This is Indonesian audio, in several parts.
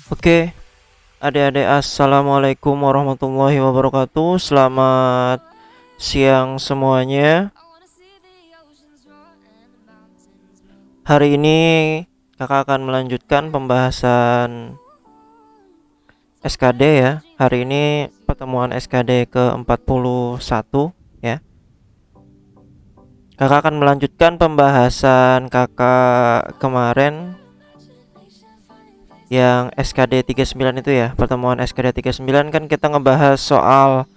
Oke, adik-adik, assalamualaikum warahmatullahi wabarakatuh. Selamat siang semuanya. Hari ini kakak akan melanjutkan pembahasan SKD ya. Hari ini pertemuan SKD ke-41 ya. Kakak akan melanjutkan pembahasan kakak kemarin yang SKD 39 itu ya. Pertemuan SKD 39 kan kita ngebahas soal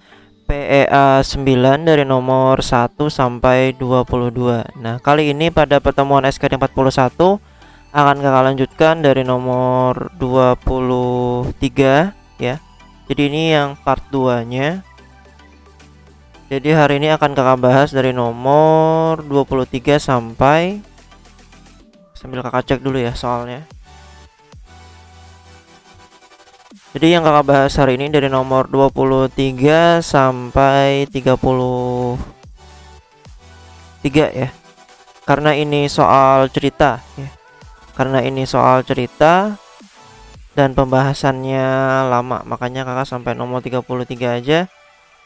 PEA 9 dari nomor 1 sampai 22. Nah, kali ini pada pertemuan SKD 41 akan kakak lanjutkan dari nomor 23 ya. Jadi ini yang part 2-nya. Jadi hari ini akan kakak bahas dari nomor 23 sampai, sambil kakak cek dulu ya soalnya. Jadi yang kakak bahas hari ini dari nomor 23 sampai 33 ya. Karena ini soal cerita ya. Karena ini soal cerita dan pembahasannya lama, makanya kakak sampai nomor 33 aja.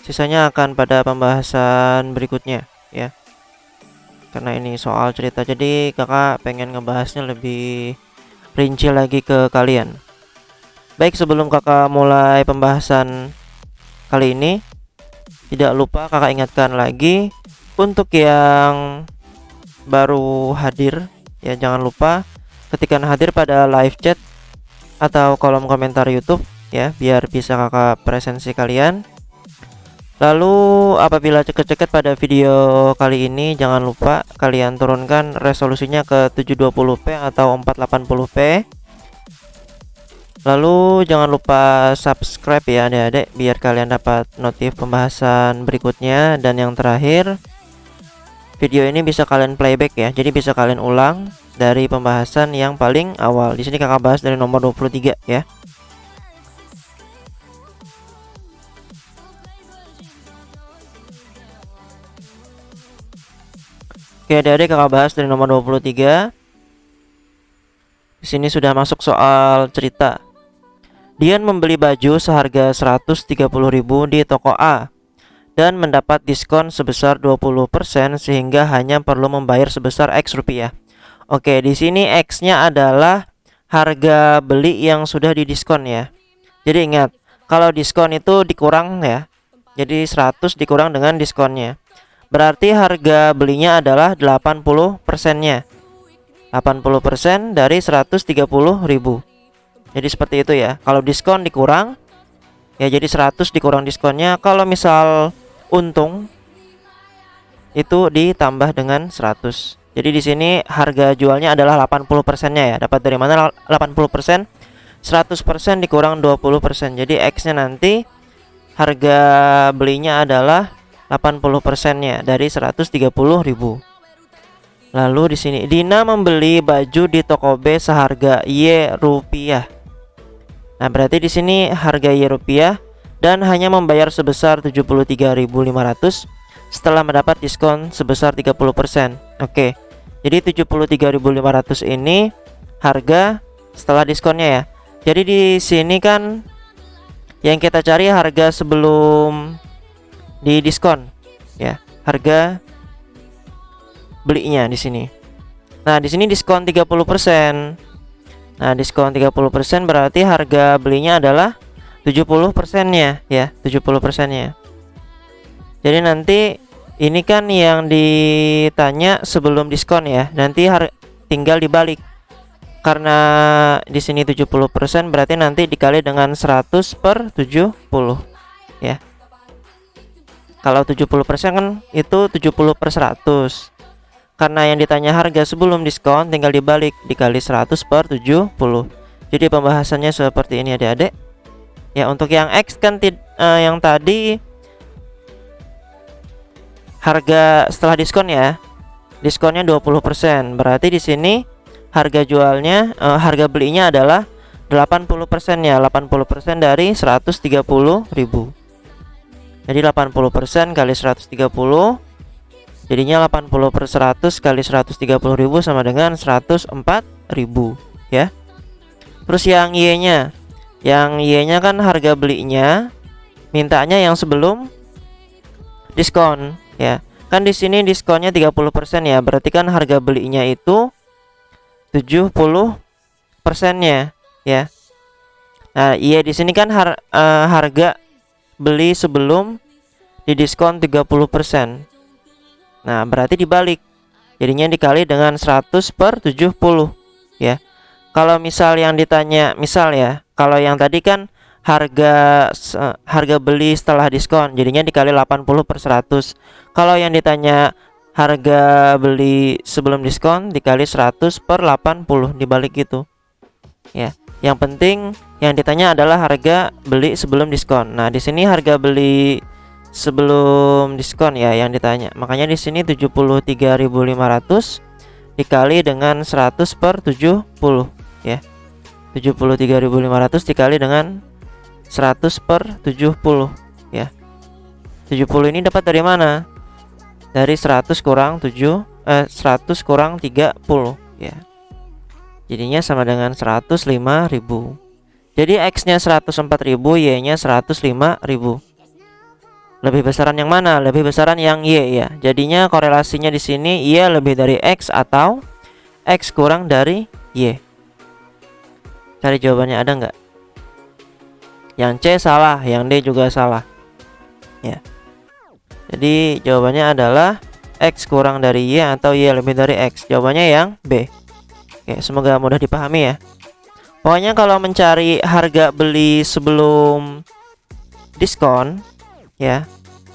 Sisanya akan pada pembahasan berikutnya ya. Karena ini soal cerita, jadi kakak pengen ngebahasnya lebih rinci lagi ke kalian. Baik, sebelum kakak mulai pembahasan kali ini, tidak lupa kakak ingatkan lagi untuk yang baru hadir ya, jangan lupa ketikkan hadir pada live chat atau kolom komentar YouTube ya, biar bisa kakak presensi kalian. Lalu apabila ceket-ceket pada video kali ini, jangan lupa kalian turunkan resolusinya ke 720p atau 480p. Lalu jangan lupa subscribe ya adik-adik, biar kalian dapat notif pembahasan berikutnya. Dan yang terakhir, video ini bisa kalian playback ya, jadi bisa kalian ulang dari pembahasan yang paling awal. Di sini kakak bahas dari nomor 23 ya. Oke adik-adik, kakak bahas dari nomor 23. Di sini sudah masuk soal cerita. Dian membeli baju seharga 130.000 di toko A dan mendapat diskon sebesar 20% sehingga hanya perlu membayar sebesar X rupiah. Oke, di sini X-nya adalah harga beli yang sudah didiskon ya. Jadi ingat, kalau diskon itu dikurang ya. Jadi 100 dikurang dengan diskonnya. Berarti harga belinya adalah 80%-nya. 80% dari 130.000. Jadi seperti itu ya. Kalau diskon dikurang ya, jadi 100 dikurang diskonnya. Kalau misal untung itu ditambah dengan 100. Jadi di sini harga jualnya adalah 80%-nya ya. Dapat dari mana 80%? 100% dikurang 20%. Jadi X-nya nanti harga belinya adalah 80%-nya dari 130.000. Lalu di sini Dina membeli baju di toko B seharga Y rupiah. Nah, berarti di sini harga Y rupiah dan hanya membayar sebesar 73.500 setelah mendapat diskon sebesar 30%. Oke. Jadi 73.500 ini harga setelah diskonnya ya. Jadi di sini kan yang kita cari harga sebelum di diskon ya, harga belinya di sini. Nah, di sini diskon 30%. Nah, diskon 30% berarti harga belinya adalah 70%-nya ya, 70%-nya. Jadi nanti ini kan yang ditanya sebelum diskon ya. Nanti tinggal dibalik. Karena di sini 70% berarti nanti dikali dengan 100/70 ya. Kalau 70% kan itu 70/100. Karena yang ditanya harga sebelum diskon, tinggal dibalik dikali 100/70. Jadi pembahasannya seperti ini adik-adik. Ya, untuk yang X kan yang tadi harga setelah diskon ya. Diskonnya 20%. Berarti di sini harga jualnya harga belinya adalah 80% ya. 80% dari 130.000. Jadi 80% kali 130, jadinya 80/100 kali 130.000 sama dengan 104.000 ya. Terus yang Y-nya Yang Y-nya kan harga belinya mintanya yang sebelum diskon ya. Kan di sini diskonnya 30% ya. Berarti kan harga belinya itu 70%-nya ya. Nah, iya di sini kan harga beli sebelum didiskon 30%. Nah, berarti dibalik. Jadinya dikali dengan 100/70 ya. Kalau misal yang ditanya, misal ya, kalau yang tadi kan harga beli setelah diskon, jadinya dikali 80/100. Kalau yang ditanya harga beli sebelum diskon dikali 100/80, dibalik gitu ya. Yang penting yang ditanya adalah harga beli sebelum diskon. Nah, di sini harga beli sebelum diskon ya yang ditanya. Makanya di sini 73.500 dikali dengan 100/70 ya. 73.500 dikali dengan 100/70 ya. 70 ini dapat dari mana? Dari 100 kurang 100 kurang 30 ya. Jadinya sama dengan 105.000. Jadi X-nya 104.000, Y-nya 105.000. Lebih besaran yang mana? Lebih besaran yang Y ya. Jadinya korelasinya di sini Y lebih dari X atau X kurang dari Y. Cari jawabannya, ada nggak? Yang C salah, yang D juga salah ya. Jadi jawabannya adalah X kurang dari Y atau Y lebih dari X. Jawabannya yang B. Oke, semoga mudah dipahami ya. Pokoknya kalau mencari harga beli sebelum diskon ya,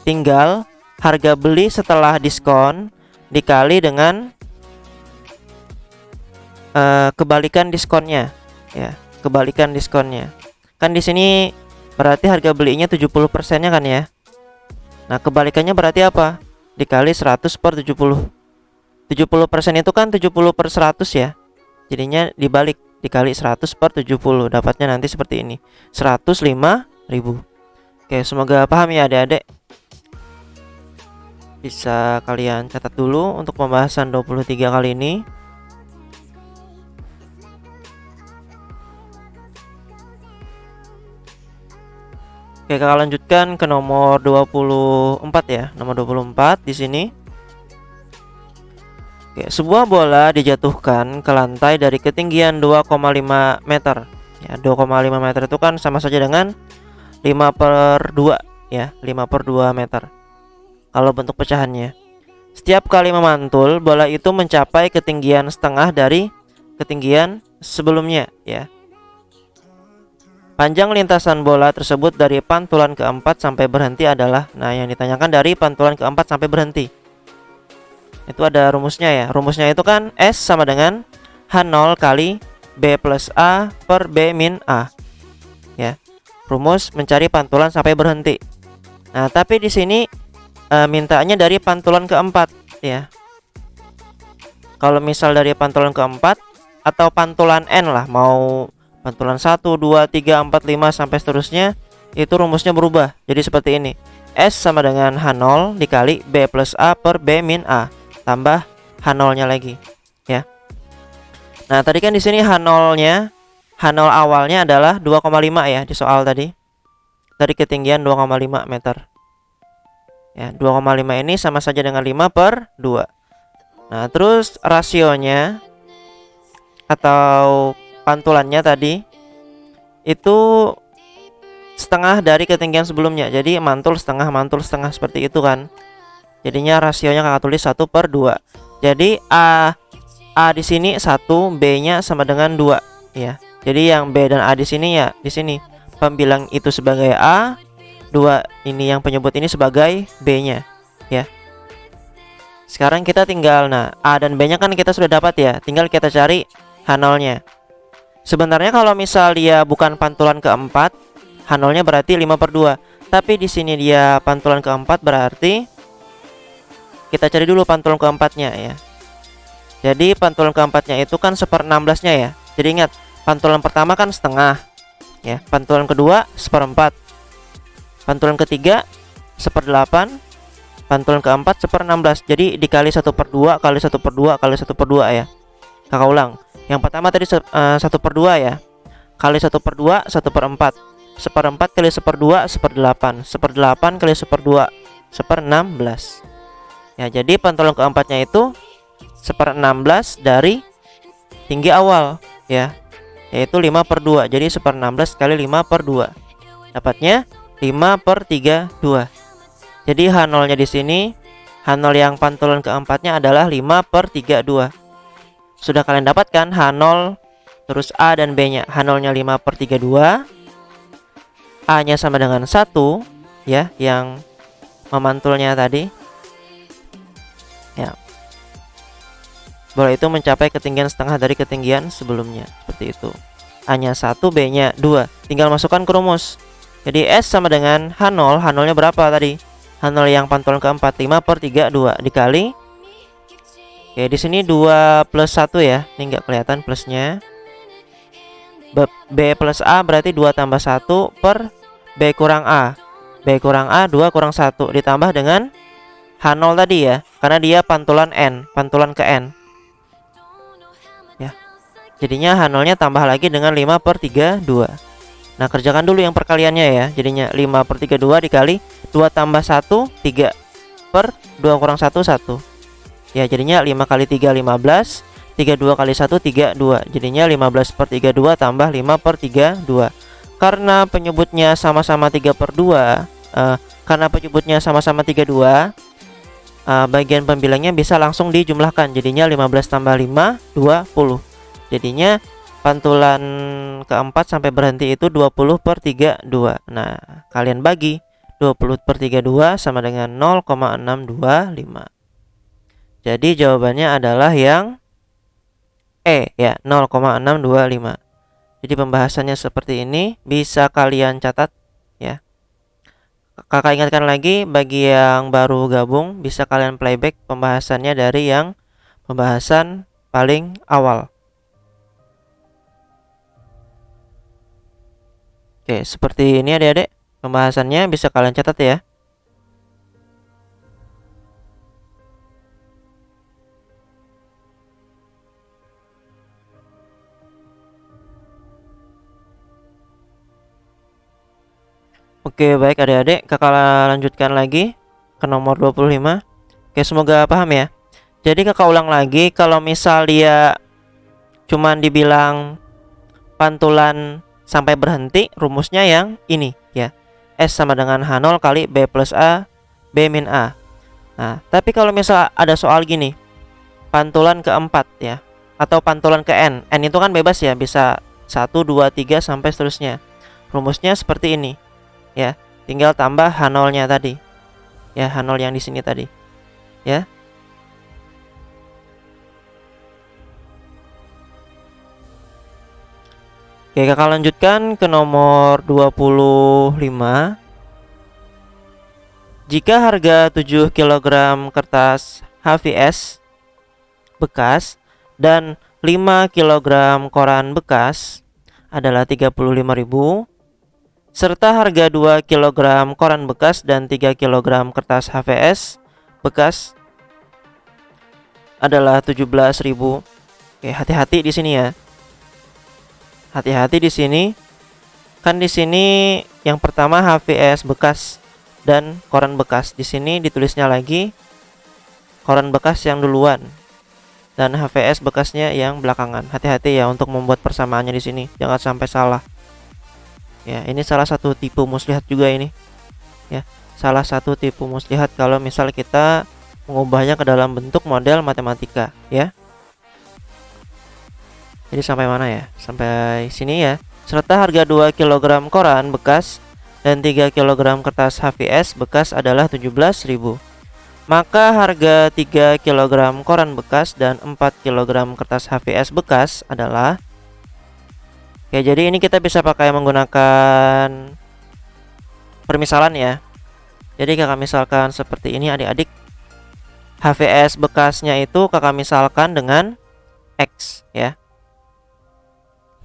tinggal harga beli setelah diskon dikali dengan kebalikan diskonnya ya, kebalikan diskonnya. Kan di sini berarti harga belinya 70%-nya kan ya. Nah, kebalikannya berarti apa? Dikali 100/70. 70% itu kan 70/100 ya. Jadinya dibalik, dikali 100/70. Dapatnya nanti seperti ini, 105.000. Oke, semoga paham ya adik-adik. Bisa kalian catat dulu untuk pembahasan 23 kali ini. Oke, kita lanjutkan ke nomor 24 ya. Nomor 24 di sini. Oke, sebuah bola dijatuhkan ke lantai dari ketinggian 2,5 meter. Ya, 2,5 meter itu kan sama saja dengan 5/2 ya, 5/2 meter. Kalau bentuk pecahannya. Setiap kali memantul, bola itu mencapai ketinggian setengah dari ketinggian sebelumnya ya. Panjang lintasan bola tersebut dari pantulan keempat sampai berhenti adalah, nah yang ditanyakan dari pantulan keempat sampai berhenti. Itu ada rumusnya ya. Rumusnya itu kan S sama dengan H0 kali B plus A per B min A. Ya. Rumus mencari pantulan sampai berhenti. Nah, tapi di sini mintanya dari pantulan keempat ya. Kalau misal dari pantulan keempat atau pantulan N lah, mau pantulan 1, 2, 3, 4, 5 sampai seterusnya, itu rumusnya berubah. Jadi seperti ini. S sama dengan H0 dikali B plus A per B min A tambah H0-nya lagi ya. Nah, tadi kan di sini H0-nya, H0 awalnya adalah 2,5 ya di soal tadi. Dari ketinggian 2,5 meter. Ya, 2,5 ini sama saja dengan 5/2. Nah, terus rasionya atau pantulannya tadi itu setengah dari ketinggian sebelumnya. Jadi mantul setengah seperti itu kan. Jadinya rasionya kakak tulis 1/2. Jadi A di sini 1, B-nya sama dengan 2 ya. Jadi yang B dan A di sini ya, di sini pembilang itu sebagai A, 2 ini yang penyebut ini sebagai B-nya ya. Sekarang kita tinggal, nah A dan B-nya kan kita sudah dapat ya. Tinggal kita cari H0-nya. Sebenarnya kalau misal dia bukan pantulan keempat, H0-nya berarti 5/2. Tapi di sini dia pantulan keempat, berarti kita cari dulu pantulan keempatnya ya. Jadi pantulan keempatnya itu kan 1/16-nya ya. Jadi ingat, pantulan pertama kan setengah ya. Pantulan kedua 1/4. Pantulan ketiga 1/8. Pantulan keempat 1/16. Jadi dikali 1/2 kali 1/2 kali 1/2 ya. Kakak ulang. Yang pertama tadi 1/2 ya. kali 1/2, 1/4. 1/4 kali 1/2, 1/8. 1/8 kali 1/2, 1/16. Ya, jadi pantulan keempatnya itu 1/16 dari tinggi awal ya, yaitu 5/2. Jadi 1/16 kali 5/2. Dapatnya 5/32. Jadi H0 nya di sini, H0 yang pantulan keempatnya adalah 5/32. Sudah kalian dapatkan H0, terus A dan B nya. H0 nya 5/32, A nya sama dengan 1 ya, yang memantulnya tadi ya. Bola itu mencapai ketinggian setengah dari ketinggian sebelumnya, seperti itu. A nya 1, B nya 2. Tinggal masukkan ke rumus. Jadi S sama dengan H0. H0 nya berapa tadi? H0 yang pantulan keempat, 5/32 dikali, oke, di sini 2 plus 1 ya. Ini nggak kelihatan plusnya. B plus A berarti 2 tambah 1 per B kurang A. B kurang A 2 kurang 1 ditambah dengan H0 tadi ya, karena dia pantulan N, pantulan ke N ya. Jadinya H0 nya tambah lagi dengan 5/32. Nah, kerjakan dulu yang perkaliannya ya. Jadinya 5/32 dikali 2 tambah 1, 3 per 2 kurang 1, 1 ya. Jadinya 5 kali 3, 15. 32 kali 1, 32. Jadinya 15/32 tambah 5/32. Karena penyebutnya sama-sama 3/2, karena penyebutnya sama-sama 32, bagian pembilangnya bisa langsung dijumlahkan. Jadinya 15 tambah 5, 20. Jadinya pantulan keempat sampai berhenti itu 20/32. Nah, kalian bagi 20/32 sama dengan 0,625. Jadi jawabannya adalah yang E ya, 0,625. Jadi pembahasannya seperti ini, bisa kalian catat ya. Kakak ingatkan lagi, bagi yang baru gabung bisa kalian playback pembahasannya dari yang pembahasan paling awal. Oke, seperti ini adik-adik pembahasannya, bisa kalian catat ya. Oke, baik adik-adik, kakak lanjutkan lagi ke nomor 25. Oke, semoga paham ya. Jadi kakak ulang lagi, kalau misal dia cuman dibilang pantulan sampai berhenti, rumusnya yang ini ya. S sama dengan H0 kali B plus A, B min A. Nah, tapi kalau misal ada soal gini, pantulan keempat ya, atau pantulan ke N. N itu kan bebas ya, bisa 1, 2, 3 sampai seterusnya. Rumusnya seperti ini ya, tinggal tambah H0 nya tadi ya, H0 yang di sini tadi ya. Oke, kakak lanjutkan ke nomor 25. Jika harga 7 kg kertas HVS bekas dan 5 kg koran bekas adalah 35.000, serta harga 2 kg koran bekas dan 3 kg kertas HVS bekas adalah 17.000. Oke, hati-hati di sini ya. Hati-hati di sini. Kan di sini yang pertama HVS bekas dan koran bekas. Di sini ditulisnya lagi koran bekas yang duluan dan HVS bekasnya yang belakangan. Hati-hati ya untuk membuat persamaannya di sini. Jangan sampai salah. Ya, ini salah satu tipu muslihat juga ini. Ya, salah satu tipu muslihat kalau misal kita mengubahnya ke dalam bentuk model matematika, ya. Jadi sampai mana ya? Sampai sini ya. Serta harga 2 kg koran bekas dan 3 kg kertas HVS bekas adalah 17.000. Maka harga 3 kg koran bekas dan 4 kg kertas HVS bekas adalah, oke, jadi ini kita bisa pakai menggunakan permisalan ya. Jadi kakak misalkan seperti ini adik-adik. HVS bekasnya itu kakak misalkan dengan X ya.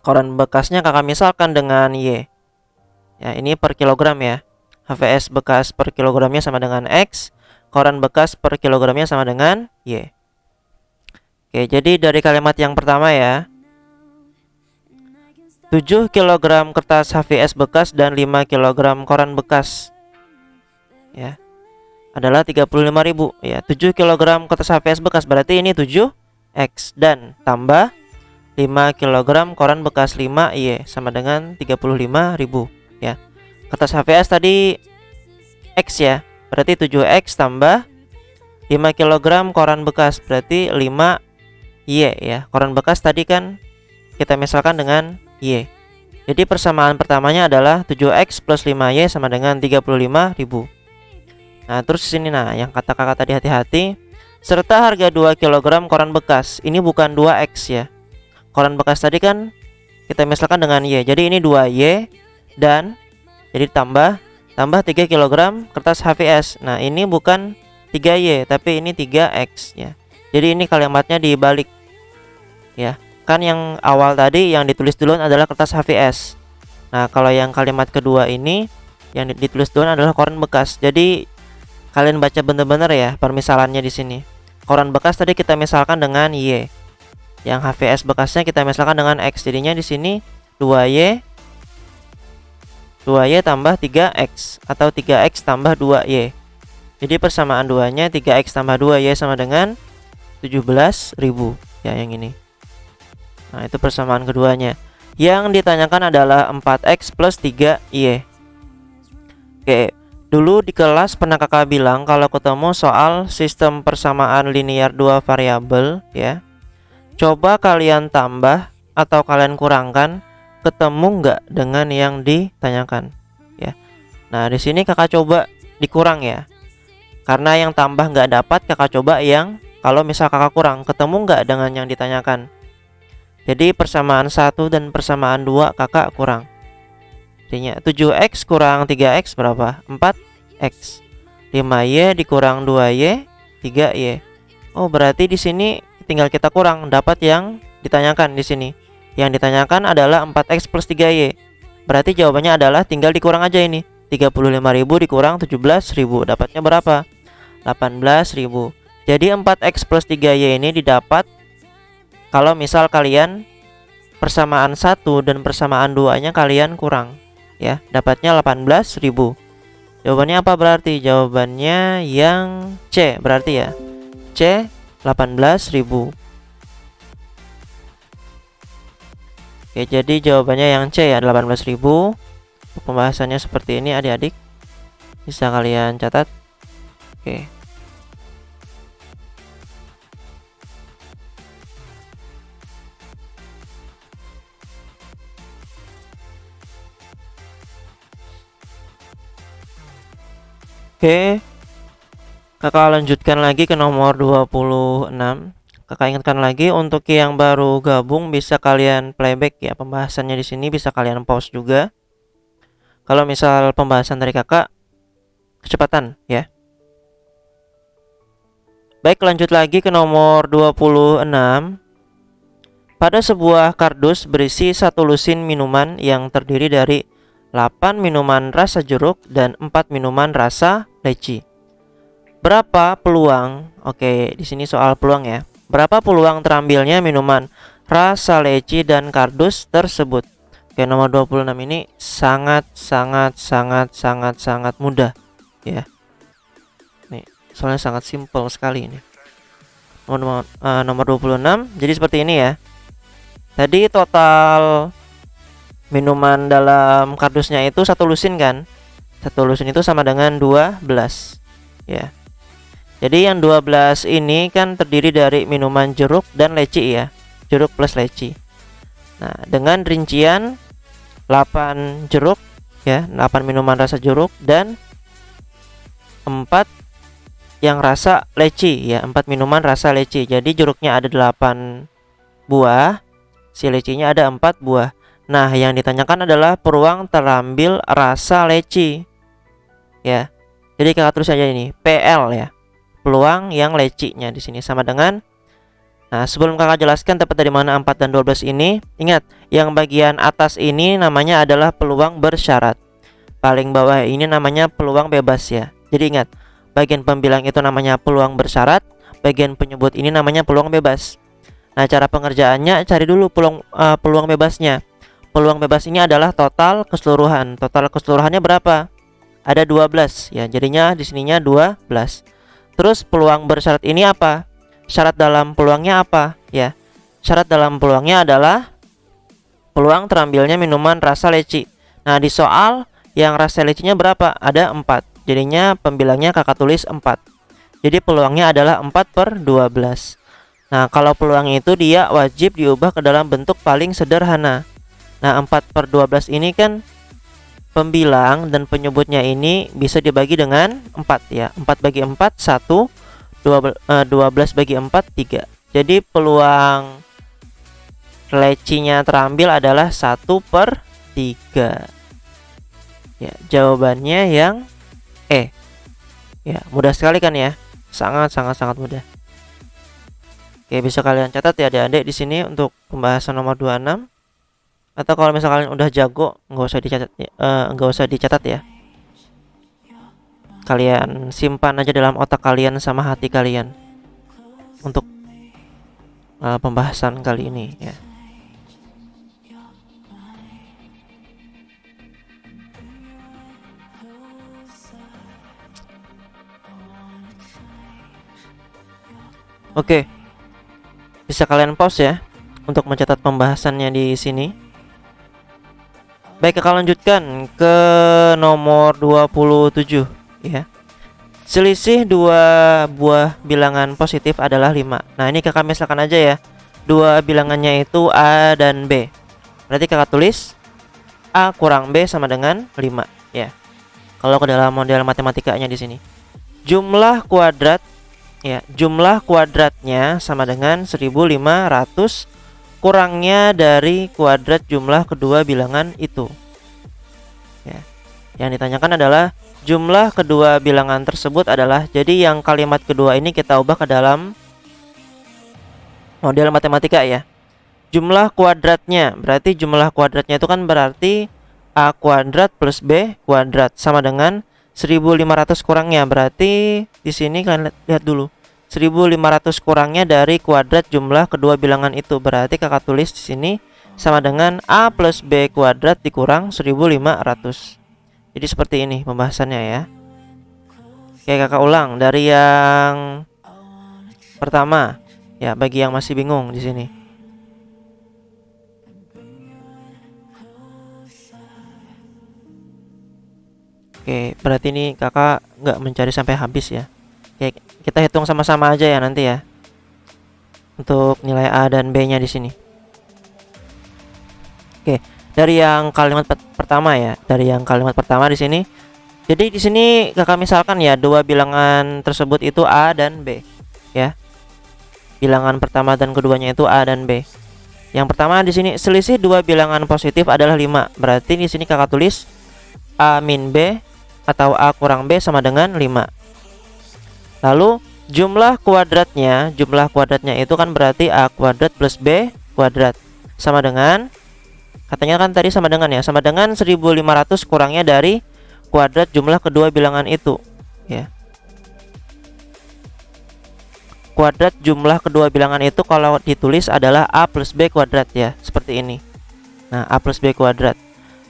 Koran bekasnya kakak misalkan dengan Y. Ya, ini per kilogram ya. HVS bekas per kilogramnya sama dengan X. Koran bekas per kilogramnya sama dengan Y. Oke, jadi dari kalimat yang pertama ya. 7 kg kertas HVS bekas dan 5 kg koran bekas ya adalah 35.000 ya. 7 kg kertas HVS bekas berarti ini 7X dan tambah 5 kg koran bekas 5Y sama dengan 35.000 ya. Kertas HVS tadi X ya, berarti 7X tambah 5 kg koran bekas berarti 5Y ya. Koran bekas tadi kan kita misalkan dengan Y. Jadi persamaan pertamanya adalah 7X plus 5Y sama dengan 35.000. Nah terus sini yang kata kakak tadi hati-hati, serta harga 2 kg koran bekas. Ini bukan 2X ya. Koran bekas tadi kan kita misalkan dengan Y. Jadi ini 2Y dan jadi tambah 3 kg kertas HVS. Nah ini bukan 3Y tapi ini 3X ya. Jadi ini kalimatnya dibalik ya. Kan yang awal tadi yang ditulis duluan adalah kertas HVS. Nah kalau yang kalimat kedua ini yang ditulis duluan adalah koran bekas. Jadi kalian baca bener-bener ya permisalannya di sini. Koran bekas tadi kita misalkan dengan Y. Yang HVS bekasnya kita misalkan dengan X. Jadinya di sini 2Y tambah 3X atau 3X tambah 2Y. Jadi persamaan duanya 3X tambah 2Y sama dengan 17.000 ya yang ini. Nah, itu persamaan keduanya. Yang ditanyakan adalah 4X plus 3Y. Oke. Dulu di kelas pernah kakak bilang kalau ketemu soal sistem persamaan linear 2 variabel ya, coba kalian tambah atau kalian kurangkan, ketemu nggak dengan yang ditanyakan ya. Nah di sini kakak coba dikurang ya, karena yang tambah nggak dapat, kakak coba yang kalau misal kakak kurang, ketemu nggak dengan yang ditanyakan. Jadi persamaan 1 dan persamaan 2 kakak kurang. Jadinya 7X kurang 3X berapa? 4X. 5Y dikurang 2Y 3Y. Oh, berarti di sini tinggal kita kurang, dapat yang ditanyakan di sini. Yang ditanyakan adalah 4X plus 3Y. Berarti jawabannya adalah tinggal dikurang aja ini. 35.000 dikurang 17.000. Dapatnya berapa? 18.000. Jadi 4X plus 3Y ini didapat kalau misal kalian persamaan 1 dan persamaan 2-nya kalian kurang ya, dapatnya 18.000. Jawabannya apa berarti? Jawabannya yang C berarti ya. C 18.000. Oke, jadi jawabannya yang C ya, 18.000. Pembahasannya seperti ini adik-adik. Bisa kalian catat. Oke. Oke, kakak lanjutkan lagi ke nomor 26. Kakak ingatkan lagi untuk yang baru gabung bisa kalian playback ya pembahasannya di sini, bisa kalian pause juga. Kalau misal pembahasan dari kakak kecepatan ya. Baik, lanjut lagi ke nomor 26. Pada sebuah kardus berisi 1 lusin minuman yang terdiri dari 8 minuman rasa jeruk dan 4 minuman rasa leci. Berapa peluang? Oke, di sini soal peluang ya. Berapa peluang terambilnya minuman rasa leci dan kardus tersebut? Oke, nomor 26 ini sangat mudah ya. Nih, soalnya sangat simpel sekali ini. Nomor 26. Jadi seperti ini ya. Tadi total minuman dalam kardusnya itu 1 lusin kan. 1 lusin itu sama dengan 12 ya. Jadi yang 12 ini kan terdiri dari minuman jeruk dan leci ya. Jeruk plus leci. Nah, dengan rincian 8 jeruk ya, 8 minuman rasa jeruk dan 4 yang rasa leci ya, 4 minuman rasa leci. Jadi jeruknya ada 8 buah, si lecinya ada 4 buah. Nah, yang ditanyakan adalah peluang terambil rasa leci ya. Jadi kakak tulis aja ini PL ya, peluang yang lecinya di sini sama dengan. Nah, sebelum kakak jelaskan tepat dari mana 4 dan 12 ini, ingat yang bagian atas ini namanya adalah peluang bersyarat, paling bawah ini namanya peluang bebas ya. Jadi ingat, bagian pembilang itu namanya peluang bersyarat, bagian penyebut ini namanya peluang bebas. Nah, cara pengerjaannya cari dulu peluang bebasnya. peluang bebas ini adalah total keseluruhan. Total keseluruhannya berapa? Ada 12 ya. Jadinya di sininya 12. Terus peluang bersyarat ini apa? Syarat dalam peluangnya apa? Ya. Syarat dalam peluangnya adalah peluang terambilnya minuman rasa leci. Nah, di soal yang rasa lecinya berapa? Ada 4. Jadinya pembilangnya kakak tulis 4. Jadi peluangnya adalah 4/12. Nah, kalau peluang itu dia wajib diubah ke dalam bentuk paling sederhana. Nah, 4/12 ini kan pembilang dan penyebutnya ini bisa dibagi dengan 4 ya. 4 bagi 4 1, 12 bagi 4 3. Jadi peluang lecinya terambil adalah 1/3. Ya, jawabannya yang E. Ya, mudah sekali kan ya? Sangat mudah. Oke, bisa kalian catat ya adik-adik di sini untuk pembahasan nomor 26. Atau kalau misalnya kalian udah jago, nggak usah dicatat ya. Kalian simpan aja dalam otak kalian sama hati kalian untuk pembahasan kali ini ya. Oke. Bisa kalian pause ya untuk mencatat pembahasannya di sini. Baik, kakak lanjutkan ke nomor 27 ya. Selisih dua buah bilangan positif adalah 5. Nah, ini kakak misalkan aja ya. Dua bilangannya itu A dan B. Berarti kakak tulis A kurang B sama dengan 5 ya. Kalau ke dalam model matematikanya di sini. Jumlah kuadrat ya, jumlah kuadratnya sama dengan 1500 kurangnya dari kuadrat jumlah kedua bilangan itu. Ya. Yang ditanyakan adalah jumlah kedua bilangan tersebut adalah, jadi yang kalimat kedua ini kita ubah ke dalam model matematika ya. Jumlah kuadratnya, berarti jumlah kuadratnya itu kan berarti A kuadrat plus B kuadrat sama dengan 1500 kurangnya, berarti di sini kalian lihat dulu. 1500 kurangnya dari kuadrat jumlah kedua bilangan itu, berarti kakak tulis di sini sama dengan A plus B kuadrat dikurang 1500. Jadi seperti ini pembahasannya ya. Oke, kakak ulang dari yang pertama ya, bagi yang masih bingung di sini. Oke, berarti ini kakak nggak mencari sampai habis ya. Oke, kita hitung sama-sama aja ya nanti ya untuk nilai A dan B-nya di sini. Oke, dari yang kalimat pertama ya, dari yang kalimat pertama di sini. Jadi di sini kakak misalkan ya, dua bilangan tersebut itu A dan B ya. Bilangan pertama dan keduanya itu A dan B. Yang pertama di sini selisih dua bilangan positif adalah 5. Berarti di sini kakak tulis A min B atau A kurang B sama dengan 5. Lalu jumlah kuadratnya itu kan berarti A kuadrat plus B kuadrat sama dengan, katanya kan tadi sama dengan ya, sama dengan 1500 kurangnya dari kuadrat jumlah kedua bilangan itu ya. Kuadrat jumlah kedua bilangan itu kalau ditulis adalah A plus B kuadrat ya, seperti ini. Nah, A plus B kuadrat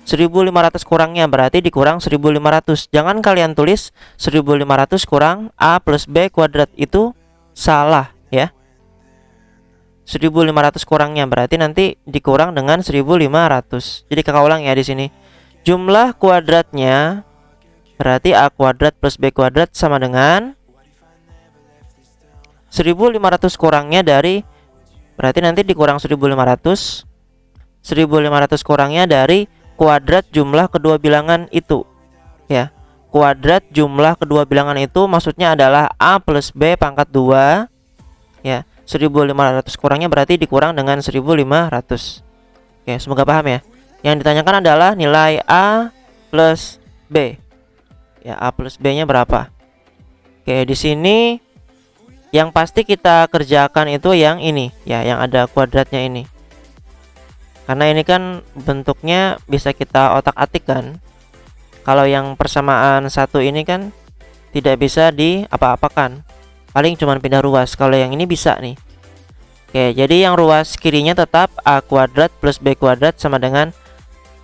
1500 kurangnya berarti dikurang 1500. Jangan kalian tulis 1500 kurang A plus B kuadrat, itu salah ya. 1500 kurangnya berarti nanti dikurang dengan 1500. Jadi kakak ulang ya di sini. Jumlah kuadratnya berarti A kuadrat plus B kuadrat sama dengan 1500 kurangnya dari, berarti nanti dikurang 1500. 1500 kurangnya dari kuadrat jumlah kedua bilangan itu ya. Kuadrat jumlah kedua bilangan itu maksudnya adalah A plus B pangkat 2 ya. 1500 kurangnya berarti dikurang dengan 1500. Oke, semoga paham ya. Yang ditanyakan adalah nilai A plus B ya. A plus B nya berapa? Oke, di sini yang pasti kita kerjakan itu yang ini ya, yang ada kuadratnya ini. Karena ini kan bentuknya bisa kita otak-atik kan. Kalau yang persamaan satu ini kan tidak bisa diapa-apakan, paling cuma pindah ruas. Kalau yang ini bisa nih. Oke, jadi yang ruas kirinya tetap A kuadrat plus B kuadrat sama dengan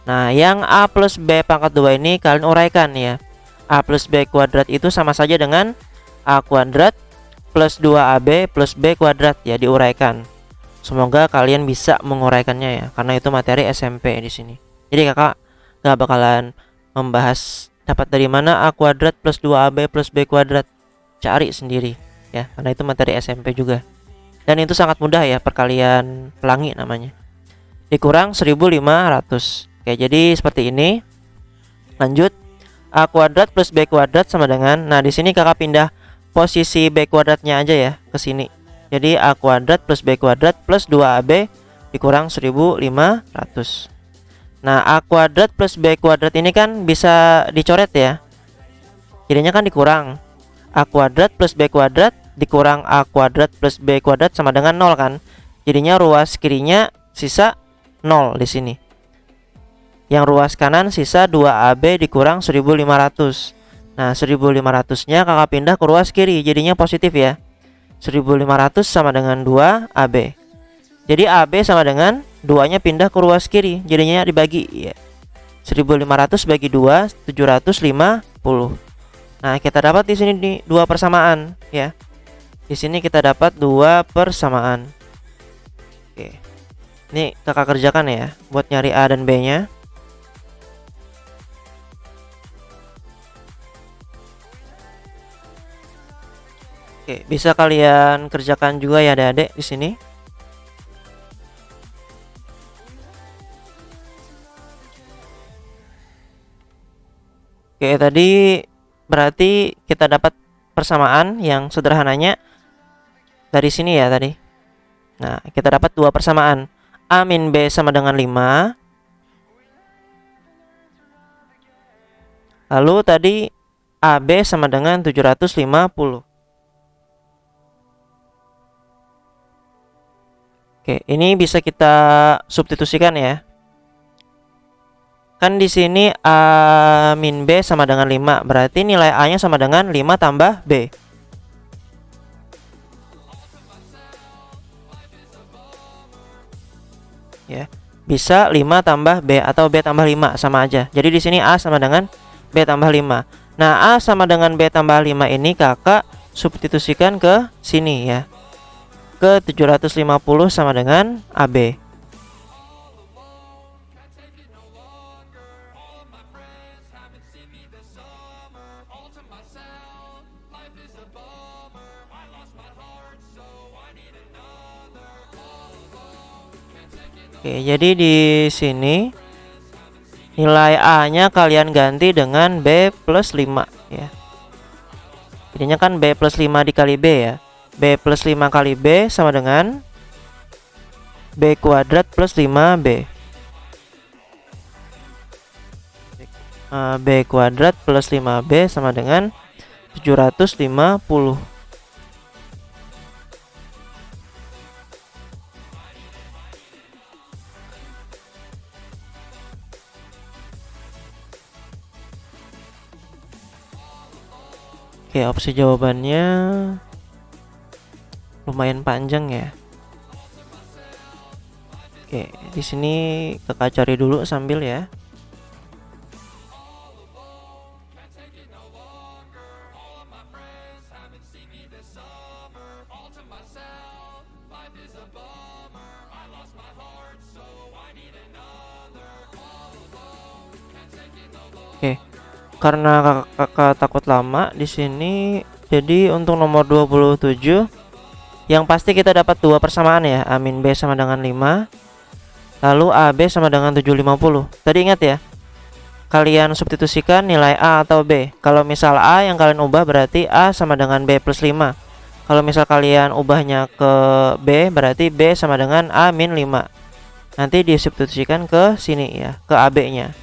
Nah, yang A plus B pangkat 2 ini kalian uraikan ya. A plus B kuadrat itu sama saja dengan A kuadrat plus 2AB plus B kuadrat ya, diuraikan. Semoga kalian bisa menguraikannya ya, karena itu materi SMP di sini. Jadi kakak nggak bakalan membahas dapat dari mana A kuadrat plus 2AB plus B kuadrat. Cari sendiri ya, karena itu materi SMP juga. Dan itu sangat mudah ya, perkalian pelangi namanya. Dikurang 1500. Oke, jadi seperti ini. Lanjut, A kuadrat plus B kuadrat sama dengan, nah di sini kakak pindah posisi B kuadratnya aja ya ke sini. Jadi A kuadrat plus B kuadrat plus 2AB dikurang 1500. Nah, A kuadrat plus B kuadrat ini kan bisa dicoret ya. Jadinya kan dikurang A kuadrat plus B kuadrat dikurang A kuadrat plus B kuadrat sama dengan 0 kan. Jadinya ruas kirinya sisa 0 di sini. Yang ruas kanan sisa 2AB dikurang 1500. Nah, 1500-nya kakak pindah ke ruas kiri, jadinya positif ya. 1500 sama dengan 2AB. Jadi AB sama dengan 2-nya pindah ke ruas kiri, jadinya dibagi ya. 1500 bagi 2, 750. Nah, kita dapat di sini nih 2 persamaan ya. Di sini kita dapat 2 persamaan. Oke. Ini kakak kerjakan ya buat nyari A dan B-nya. Oke, bisa kalian kerjakan juga ya adik-adik di sini. Oke, tadi berarti kita dapat persamaan yang sederhananya dari sini ya tadi. Nah, kita dapat 2 persamaan. A min B sama dengan 5. Lalu tadi AB sama dengan 750. Oke, ini bisa kita substitusikan ya. Kan di sini A min B sama dengan 5, berarti nilai A-nya sama dengan 5 tambah B. Ya, bisa 5 tambah B atau B tambah 5 sama aja. Jadi di sini A sama dengan B tambah 5. Nah, A sama dengan B tambah 5 ini kakak substitusikan ke sini ya. Ke 750 sama dengan AB. Oke, jadi di sini nilai A-nya kalian ganti dengan B plus 5 ya. Jadinya kan B plus 5 dikali B ya. B plus 5 kali B sama dengan B kuadrat plus 5B. B kuadrat plus 5B sama dengan 750. Oke, opsi jawabannya lumayan panjang ya. Oke, di sini kakak cari dulu sambil ya. Oke. Karena kakak takut lama di sini, jadi untuk nomor 27 yang pasti kita dapat 2 persamaan ya. A min B sama dengan 5. Lalu AB sama dengan 750. Tadi ingat ya, kalian substitusikan nilai A atau B. Kalau misal A yang kalian ubah berarti A sama dengan B plus 5. Kalau misal kalian ubahnya ke B berarti B sama dengan A min 5. Nanti disubstitusikan ke sini ya, ke AB nya.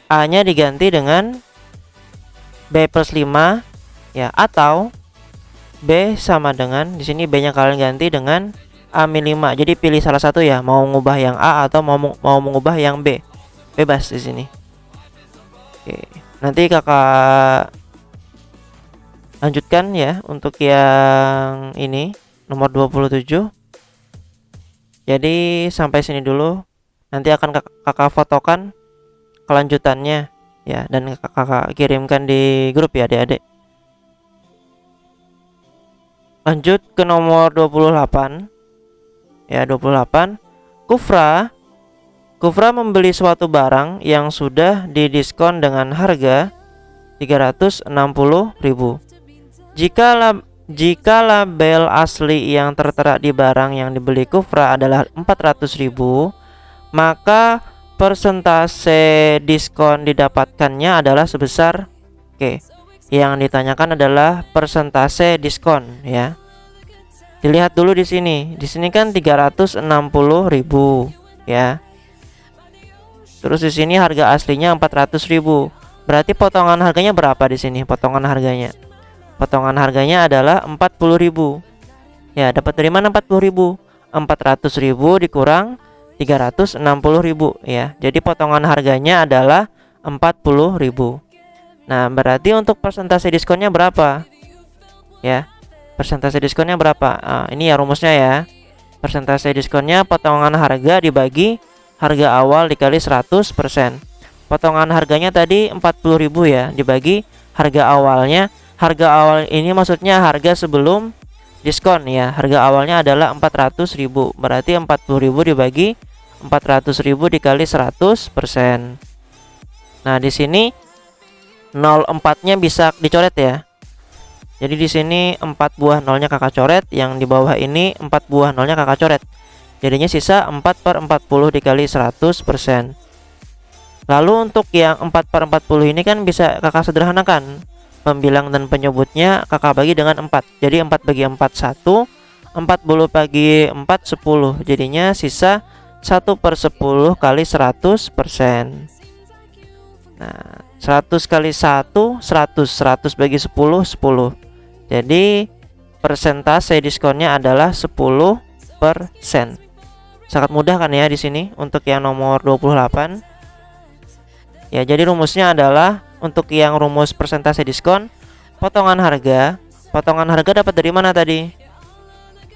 A nya diganti dengan B plus 5 ya, atau B sama dengan, di sini B nya kalian ganti dengan A min 5. Jadi pilih salah satu ya, mau mengubah yang A atau mau mengubah yang B. Bebas di sini. Oke, nanti kakak lanjutkan ya untuk yang ini nomor 27. Jadi sampai sini dulu. Nanti akan kakak fotokan kelanjutannya ya, dan kakak kirimkan di grup ya adik-adik. Lanjut ke nomor 28 ya, 28. Kufra membeli suatu barang yang sudah didiskon dengan harga 360.000. Jika label asli yang tertera di barang yang dibeli Kufra adalah 400.000, maka persentase diskon didapatkannya adalah sebesar, oke, yang ditanyakan adalah persentase diskon ya. Dilihat dulu di sini. Di sini kan 360.000 ya. Terus di sini harga aslinya 400.000. Berarti potongan harganya berapa di sini? Potongan harganya adalah 40.000. Ya, dapat dari mana 40.000? 400.000 dikurang 360.000 ya. Jadi potongan harganya adalah 40.000. Nah, berarti untuk persentase diskonnya berapa? Ya. Persentase diskonnya berapa? Ini ya rumusnya ya. Persentase diskonnya potongan harga dibagi harga awal dikali 100%. Potongan harganya tadi 40.000 ya, dibagi harga awalnya. Harga awal ini maksudnya harga sebelum diskon ya. Harga awalnya adalah 400.000. Berarti 40.000 dibagi 400.000 dikali 100%. Nah, di sini 04-nya bisa dicoret ya. Jadi di sini 4 buah nolnya kakak coret, yang di bawah ini 4 buah nolnya kakak coret. Jadinya sisa 4/40 dikali 100%. Lalu untuk yang 4/40 ini kan bisa kakak sederhanakan. Pembilang dan penyebutnya kakak bagi dengan 4. Jadi 4 bagi 4 1, 40 bagi 4 10. Jadinya sisa 1/10 kali 100%. Nah, 100 kali 1 100, 100 bagi 10 10. Jadi persentase diskonnya adalah 10%. Sangat mudah kan ya di sini untuk yang nomor 28. Ya, jadi rumusnya adalah untuk yang rumus persentase diskon, potongan harga dapat dari mana tadi?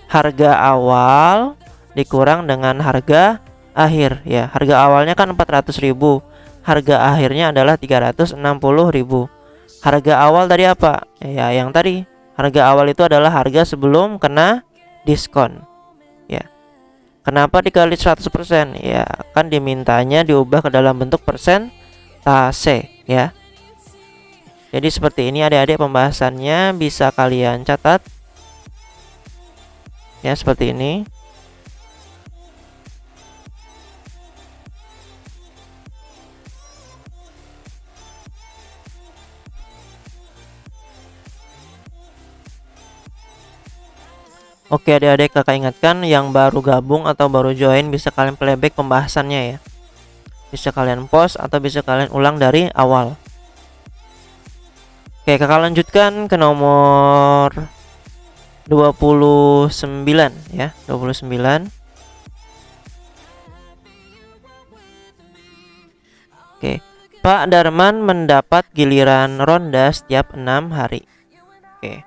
Harga awal dikurang dengan harga akhir ya. Harga awalnya kan 400.000. Harga akhirnya adalah 360.000. Harga awal tadi apa? Ya, yang tadi. Harga awal itu adalah harga sebelum kena diskon. Ya. Kenapa dikali 100%? Ya, kan dimintanya diubah ke dalam bentuk persentase ya. Jadi seperti ini adik-adik pembahasannya, bisa kalian catat. Ya, seperti ini. Oke adik-adik, kakak ingatkan yang baru gabung atau baru join bisa kalian playback pembahasannya ya. Bisa kalian pause atau bisa kalian ulang dari awal. Oke, kakak lanjutkan ke nomor 29 ya, 29. Oke, Pak Darman mendapat giliran ronda setiap 6 hari. Oke.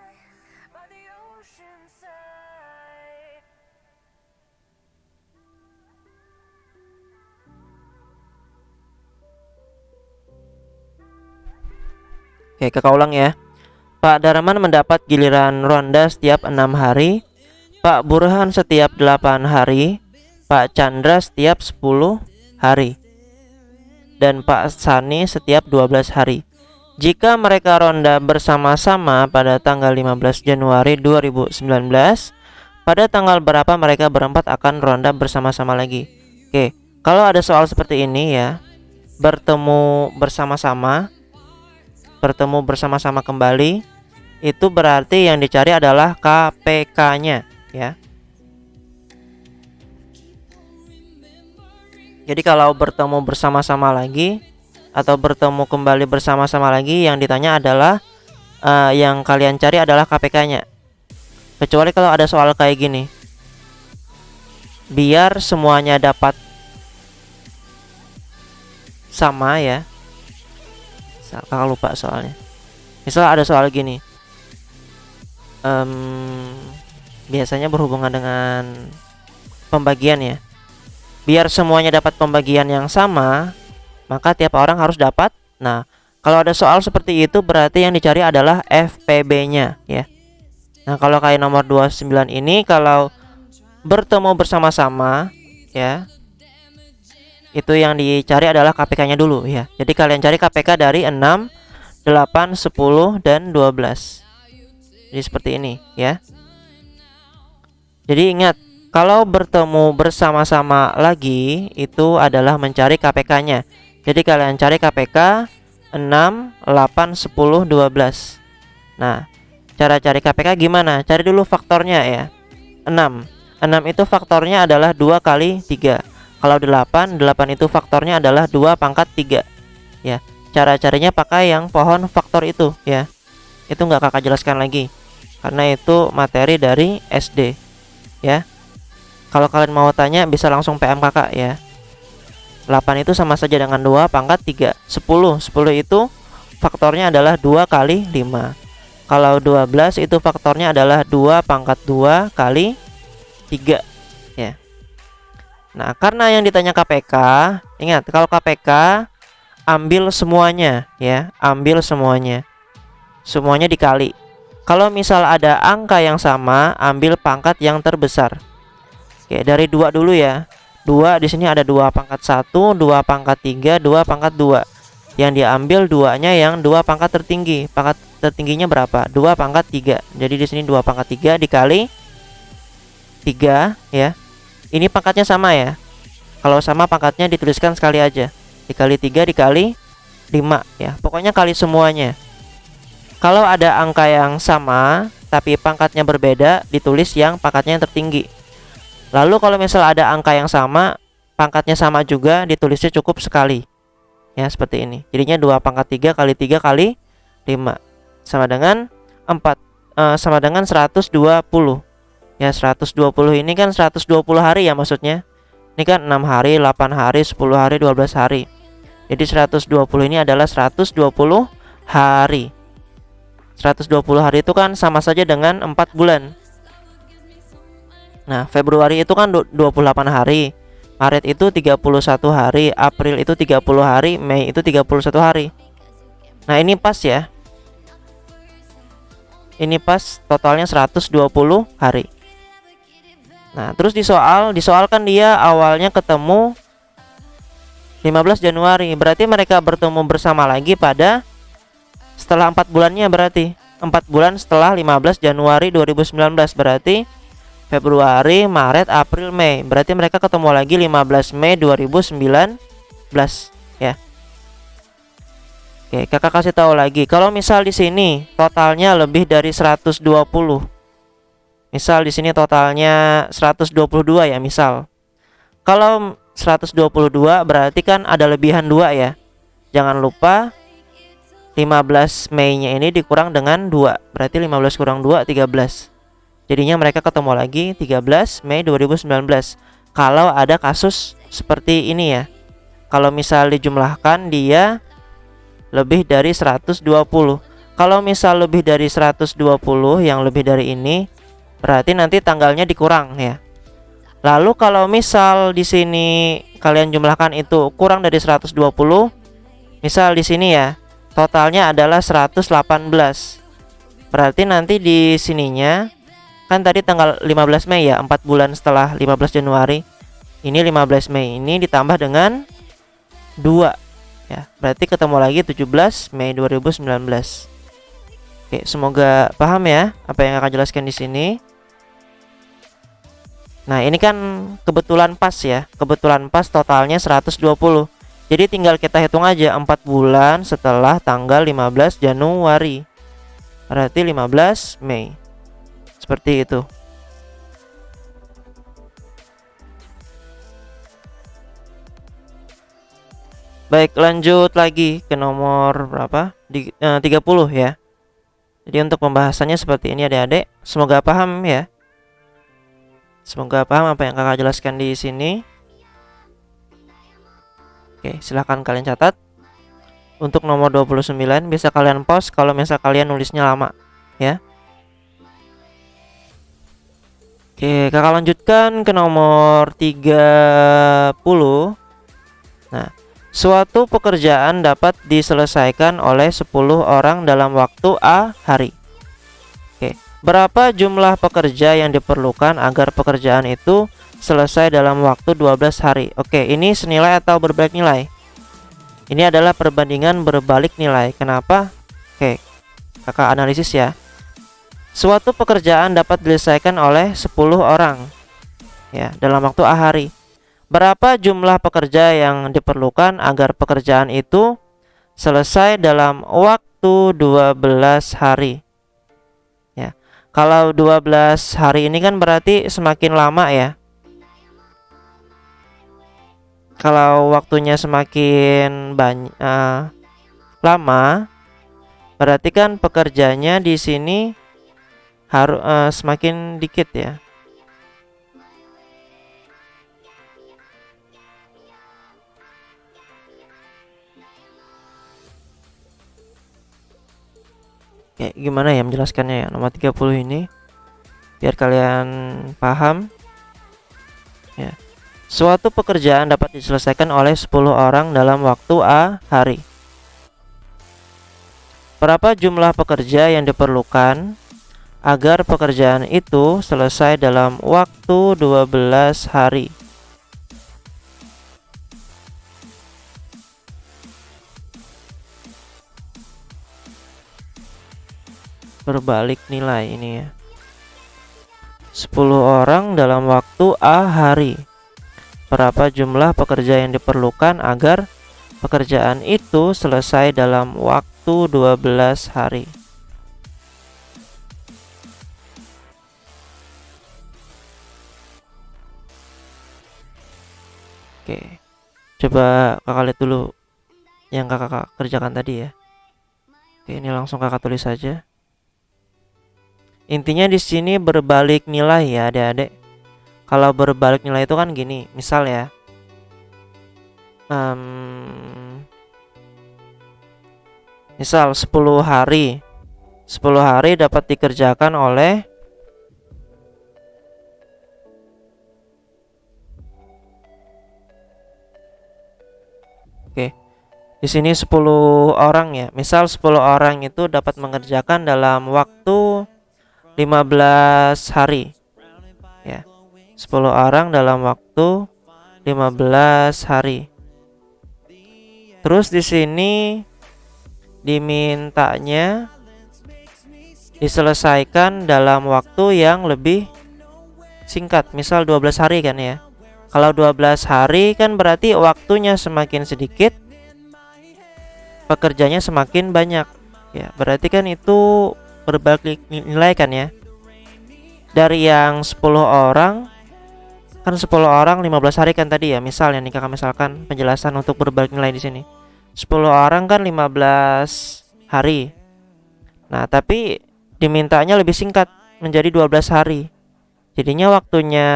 Oke, kakak ulang ya. Pak Darman mendapat giliran ronda setiap 6 hari, Pak Burhan setiap 8 hari, Pak Chandra setiap 10 hari, dan Pak Sani setiap 12 hari. Jika mereka ronda bersama-sama pada tanggal 15 Januari 2019, pada tanggal berapa mereka berempat akan ronda bersama-sama lagi? Oke, kalau ada soal seperti ini ya, bertemu bersama-sama kembali, itu berarti yang dicari adalah KPK-nya ya. Jadi kalau bertemu bersama-sama lagi atau bertemu kembali bersama-sama lagi, yang ditanya adalah yang kalian cari adalah KPK-nya. Kecuali kalau ada soal kayak gini, biar semuanya dapat sama ya. Kakak lupa soalnya. Misal ada soal gini, biasanya berhubungan dengan pembagian ya. Biar semuanya dapat pembagian yang sama, maka tiap orang harus dapat. Nah, kalau ada soal seperti itu berarti yang dicari adalah FPB-nya ya. Nah, kalau kayak nomor 29 ini kalau bertemu bersama-sama ya, itu yang dicari adalah KPK-nya dulu ya. Jadi kalian cari KPK dari 6, 8, 10, dan 12. Jadi seperti ini ya. Jadi ingat, kalau bertemu bersama-sama lagi itu adalah mencari KPK-nya. Jadi kalian cari KPK 6, 8, 10, 12. Nah, cara cari KPK gimana? Cari dulu faktornya ya. 6 itu faktornya adalah 2 kali 3. Kalau 8 itu faktornya adalah 2 pangkat 3 ya. Cara carinya pakai yang pohon faktor itu ya. Itu nggak kakak jelaskan lagi karena itu materi dari SD ya. Kalau kalian mau tanya bisa langsung PM kakak ya. 8 itu sama saja dengan 2 pangkat 3. 10 itu faktornya adalah 2 kali 5. Kalau 12 itu faktornya adalah 2 pangkat 2 kali 3 ya. Nah, karena yang ditanya KPK, ingat kalau KPK ambil semuanya ya, ambil semuanya. Semuanya dikali. Kalau misal ada angka yang sama, ambil pangkat yang terbesar. Oke, dari 2 dulu ya. 2 di sini ada 2 pangkat 1, 2 pangkat 3, 2 pangkat 2. Yang diambil 2-nya yang 2 pangkat tertinggi. Pangkat tertingginya berapa? 2 pangkat 3. Jadi di sini 2 pangkat 3 dikali 3 ya. Ini pangkatnya sama ya. Kalau sama pangkatnya dituliskan sekali aja. Dikali 3 dikali 5 ya. Pokoknya kali semuanya. Kalau ada angka yang sama tapi pangkatnya berbeda, ditulis yang pangkatnya yang tertinggi. Lalu kalau misal ada angka yang sama, pangkatnya sama juga, ditulisnya cukup sekali. Ya, seperti ini. Jadinya 2 pangkat 3 kali 3 kali 5 sama dengan 4 sama dengan 120. Ya, 120 ini kan 120 hari ya maksudnya. Ini kan 6 hari, 8 hari, 10 hari, 12 hari. Jadi 120 ini adalah 120 hari. 120 hari itu kan sama saja dengan 4 bulan. Nah, Februari itu kan 28 hari. Maret itu 31 hari, April itu 30 hari, Mei itu 31 hari. Nah, ini pas ya. Ini pas totalnya 120 hari. Nah, terus disoalkan dia awalnya ketemu 15 Januari. Berarti mereka bertemu bersama lagi pada setelah 4 bulannya berarti. 4 bulan setelah 15 Januari 2019 berarti Februari, Maret, April, Mei. Berarti mereka ketemu lagi 15 Mei 2019 ya. Oke, kakak kasih tahu lagi. Kalau misal di sini totalnya lebih dari 120. Misal di sini totalnya 122 ya, misal. Kalau 122 berarti kan ada lebihan 2 ya. Jangan lupa 15 Mei-nya ini dikurang dengan 2. Berarti 15 kurang 2 13. Jadinya mereka ketemu lagi 13 Mei 2019. Kalau ada kasus seperti ini ya. Kalau misal dijumlahkan dia lebih dari 120. Kalau misal lebih dari 120 yang lebih dari ini berarti nanti tanggalnya dikurang ya. Lalu kalau misal di sini kalian jumlahkan itu kurang dari 120, misal di sini ya, totalnya adalah 118. Berarti nanti di sininya kan tadi tanggal 15 Mei ya, 4 bulan setelah 15 Januari. Ini 15 Mei ini ditambah dengan 2 ya. Berarti ketemu lagi 17 Mei 2019. Oke, semoga paham ya apa yang akan jelaskan di sini. Nah, ini kan kebetulan pas ya. Kebetulan pas totalnya 120. Jadi tinggal kita hitung aja 4 bulan setelah tanggal 15 Januari. Berarti 15 Mei. Seperti itu. Baik, lanjut lagi ke nomor berapa? 30 ya. Jadi untuk pembahasannya seperti ini adik-adik. Semoga paham ya. Semoga paham apa yang kakak jelaskan di sini. Oke, silahkan kalian catat. Untuk nomor 29 bisa kalian pause kalau misal kalian nulisnya lama ya. Oke, kakak lanjutkan ke nomor 30. Nah, Suatu pekerjaan dapat diselesaikan oleh 10 orang dalam waktu A hari. Oke, berapa jumlah pekerja yang diperlukan agar pekerjaan itu selesai dalam waktu 12 hari? Oke, ini senilai atau berbalik nilai? Ini adalah perbandingan berbalik nilai. Kenapa? Oke, kakak analisis ya. Suatu pekerjaan dapat diselesaikan oleh 10 orang ya dalam waktu A hari. Berapa jumlah pekerja yang diperlukan agar pekerjaan itu selesai dalam waktu 12 hari? Ya. Kalau 12 hari ini kan berarti semakin lama ya. Kalau waktunya semakin banyak lama, berarti kan pekerjanya di sini harus semakin dikit ya. Kayak gimana ya menjelaskannya ya nomor 30 ini biar kalian paham ya. Suatu pekerjaan dapat diselesaikan oleh 10 orang dalam waktu A hari. Berapa jumlah pekerja yang diperlukan agar pekerjaan itu selesai dalam waktu 12 hari? Berbalik nilai ini ya. 10 orang dalam waktu A hari. Berapa jumlah pekerja yang diperlukan agar pekerjaan itu selesai dalam waktu 12 hari? Oke, coba kakak lihat dulu yang kakak kerjakan tadi ya. Oke, ini langsung kakak tulis saja. Intinya di sini berbalik nilai ya adik-adik. Kalau berbalik nilai itu kan gini, misal ya, misal 10 hari 10 hari dapat dikerjakan oleh Oke, di sini 10 orang ya. Misal 10 orang itu dapat mengerjakan dalam waktu 15 hari ya. 10 orang dalam waktu 15 hari. Terus di sini dimintanya diselesaikan dalam waktu yang lebih singkat, misal 12 hari kan ya. Kalau 12 hari kan berarti waktunya semakin sedikit, pekerjanya semakin banyak ya. Berarti kan itu berbalik nilai kan ya. Dari yang 10 orang kan 10 orang 15 hari kan tadi ya. Misal yang kakak misalkan penjelasan untuk berbalik nilai di sini. 10 orang kan 15 hari. Nah, tapi dimintanya lebih singkat menjadi 12 hari. Jadinya waktunya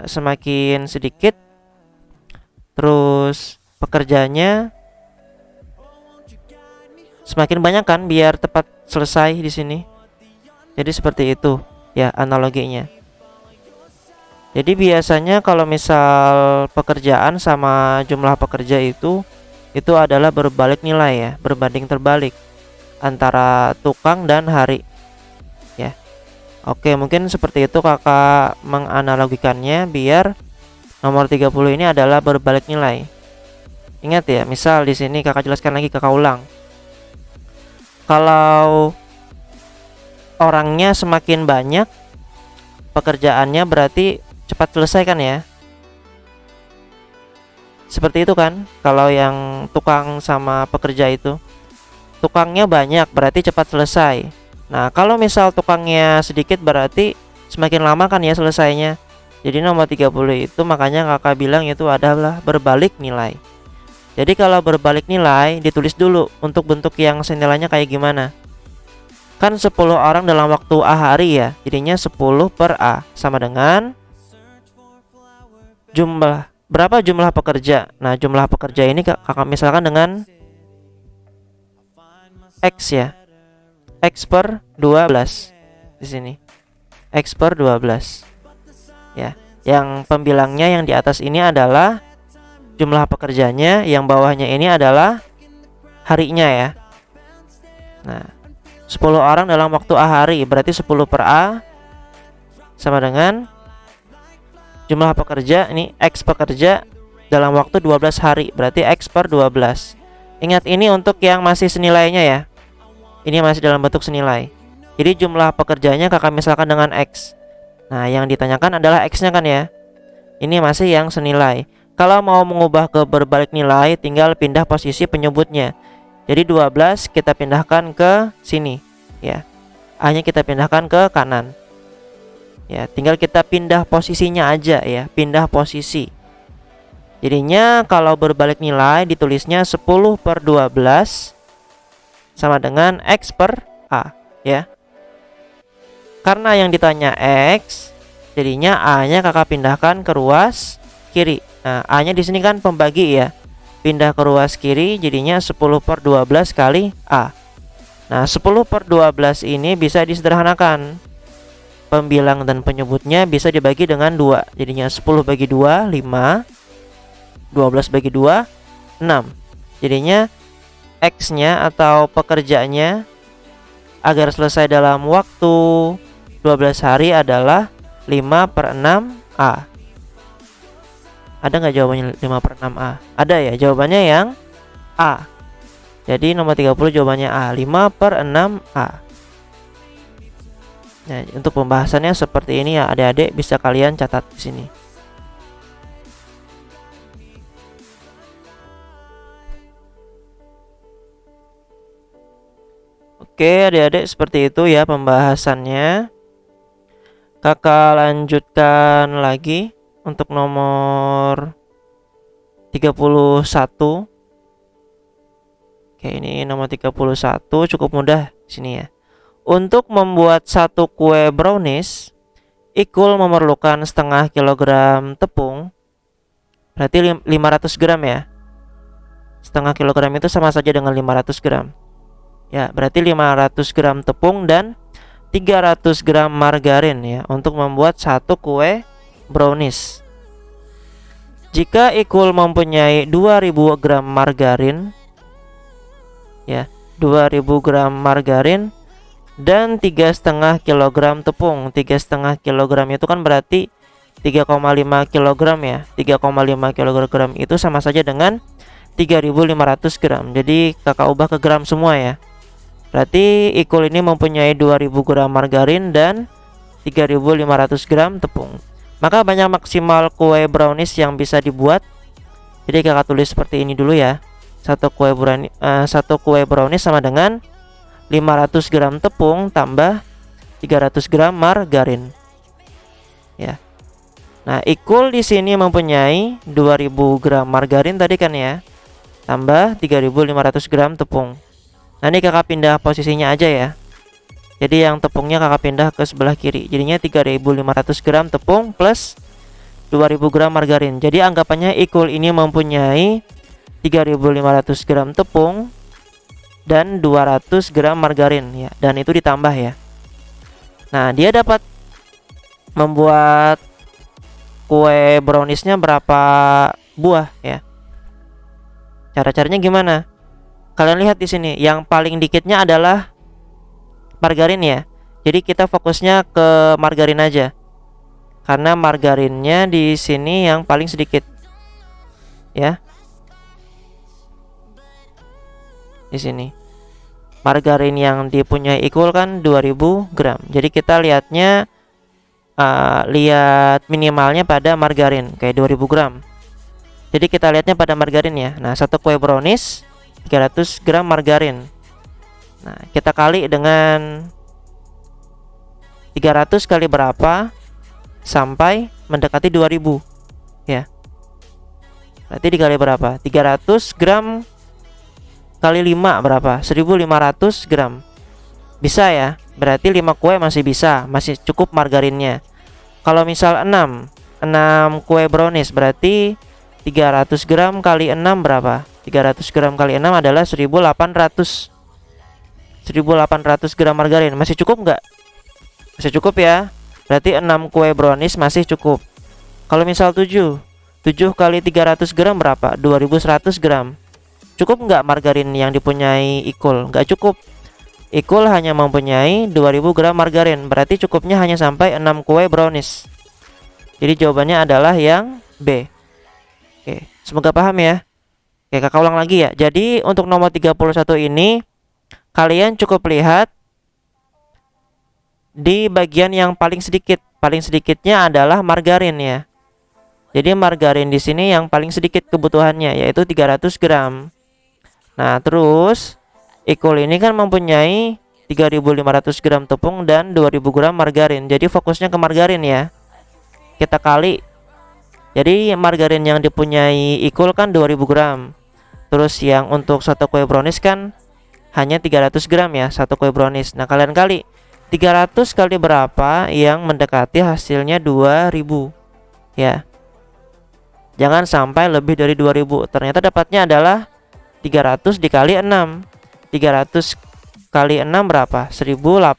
semakin sedikit, terus pekerjanya semakin banyak kan biar tepat selesai di sini. Jadi seperti itu ya analoginya. Jadi biasanya kalau misal pekerjaan sama jumlah pekerja itu adalah berbalik nilai ya, berbanding terbalik antara tukang dan hari ya. Oke, mungkin seperti itu kakak menganalogikannya biar nomor 30 ini adalah berbalik nilai. Ingat ya, misal di sini kakak jelaskan lagi, kakak ulang. Kalau orangnya semakin banyak, pekerjaannya berarti cepat selesai kan ya. Seperti itu kan. Kalau yang tukang sama pekerja itu, tukangnya banyak berarti cepat selesai. Nah, kalau misal tukangnya sedikit berarti semakin lama kan ya selesainya. Jadi nomor 30 itu makanya kakak bilang itu adalah berbalik nilai. Jadi kalau berbalik nilai ditulis dulu untuk bentuk yang senilainya kayak gimana. Kan 10 orang dalam waktu A hari ya. Jadinya 10 per A sama dengan jumlah, berapa jumlah pekerja. Nah, jumlah pekerja ini kakak misalkan dengan X ya. X per 12 di sini. X per 12 ya. Yang pembilangnya yang di atas ini adalah jumlah pekerjanya, yang bawahnya ini adalah harinya ya. Nah, 10 orang dalam waktu A hari, berarti 10 per A sama dengan jumlah pekerja, ini X pekerja dalam waktu 12 hari, berarti X per 12. Ingat, ini untuk yang masih senilainya ya. Ini masih dalam bentuk senilai. Jadi jumlah pekerjanya kakak misalkan dengan X. Nah, yang ditanyakan adalah X-nya kan ya. Ini masih yang senilai. Kalau mau mengubah ke berbalik nilai, tinggal pindah posisi penyebutnya. Jadi 12 kita pindahkan ke sini ya. A-nya kita pindahkan ke kanan. Ya, tinggal kita pindah posisinya aja ya, pindah posisi. Jadinya kalau berbalik nilai ditulisnya 10 per 12 sama dengan X per A ya. Karena yang ditanya X, jadinya A-nya kakak pindahkan ke ruas kiri. Nah, A-nya di sini kan pembagi ya. Pindah ke ruas kiri, jadinya 10 per 12 kali A. Nah, 10 per 12 ini bisa disederhanakan. Pembilang dan penyebutnya bisa dibagi dengan 2. Jadinya 10 bagi 2, 5. 12 bagi 2, 6. Jadinya X-nya atau pekerjaannya agar selesai dalam waktu 12 hari adalah 5 per 6 A. Ada nggak jawabannya 5 per 6 A? Ada ya, jawabannya yang A. Jadi nomor 30 jawabannya A, 5 per 6 A. Nah, untuk pembahasannya seperti ini ya adik-adik, bisa kalian catat di sini. Oke adik-adik, seperti itu ya pembahasannya. Kakak lanjutkan lagi untuk nomor 31. Oke, ini nomor 31 cukup mudah sini ya. Untuk membuat satu kue brownies, Ikul memerlukan setengah kilogram tepung. Berarti 500 gram ya. Setengah kilogram itu sama saja dengan 500 gram. Ya, berarti 500 gram tepung dan 300 gram margarin ya untuk membuat satu kue brownies. Jika Ikul mempunyai 2000 gram margarin ya, 2000 gram margarin dan 3,5 kilogram tepung. 3,5 kilogram itu kan berarti 3,5 kilogram ya. 3,5 kilogram itu sama saja dengan 3500 gram. Jadi kakak ubah ke gram semua ya. Berarti Ikul ini mempunyai 2000 gram margarin dan 3500 gram tepung. Maka banyak maksimal kue brownies yang bisa dibuat. Jadi kakak tulis seperti ini dulu ya. Satu kue brownies sama dengan 500 gram tepung tambah 300 gram margarin. Ya. Nah, Ikul di sini mempunyai 2000 gram margarin tadi kan ya. Tambah 3500 gram tepung. Nah, ini kakak pindah posisinya aja ya. Jadi yang tepungnya kakak pindah ke sebelah kiri. Jadinya 3500 gram tepung plus 2000 gram margarin. Jadi anggapannya Ikul ini mempunyai 3500 gram tepung dan 200 gram margarin ya. Dan itu ditambah ya. Nah, dia dapat membuat kue browniesnya berapa buah ya. Cara-caranya gimana? Kalian lihat di sini, yang paling dikitnya adalah margarin ya. Jadi kita fokusnya ke margarin aja. Karena margarinnya di sini yang paling sedikit. Ya. Di sini. Margarin yang dipunyai Ikul kan 2000 gram. Jadi kita lihatnya lihat minimalnya pada margarin kayak 2000 gram. Jadi kita lihatnya pada margarin ya. Nah, satu kue brownies 300 gram margarin. Nah, kita kali dengan 300 kali berapa sampai mendekati 2000 ya. Berarti dikali berapa? 300 gram kali 5 berapa? 1500 gram. Bisa ya. Berarti 5 kue masih bisa, masih cukup margarinnya. Kalau misal 6 kue brownies berarti 300 gram kali 6 berapa? 300 gram kali 6 adalah 1800 gram margarin. Masih cukup nggak? Masih cukup ya. Berarti 6 kue brownies masih cukup. Kalau misal 7 7 kali 300 gram berapa? 2100 gram. Cukup nggak margarin yang dipunyai Ikul? Nggak cukup. Ikul hanya mempunyai 2000 gram margarin, berarti cukupnya hanya sampai 6 kue brownies. Jadi jawabannya adalah yang B. Oke, semoga paham ya. Oke, kakak ulang lagi ya. Jadi untuk nomor 31 ini kalian cukup lihat di bagian yang paling sedikit. Paling sedikitnya adalah margarin ya. Jadi margarin di sini yang paling sedikit kebutuhannya yaitu 300 gram. Nah, terus Ikul ini kan mempunyai 3500 gram tepung dan 2000 gram margarin. Jadi fokusnya ke margarin ya. Kita kali. Jadi margarin yang dipunyai Ikul kan 2000 gram. Terus yang untuk satu kue brownies kan hanya 300 gram ya, satu kue brownies. Nah, kalian kali 300 kali berapa yang mendekati hasilnya 2000 ya. Jangan sampai lebih dari 2000. Ternyata dapatnya adalah 300 dikali 6. 300 kali 6 berapa? 1800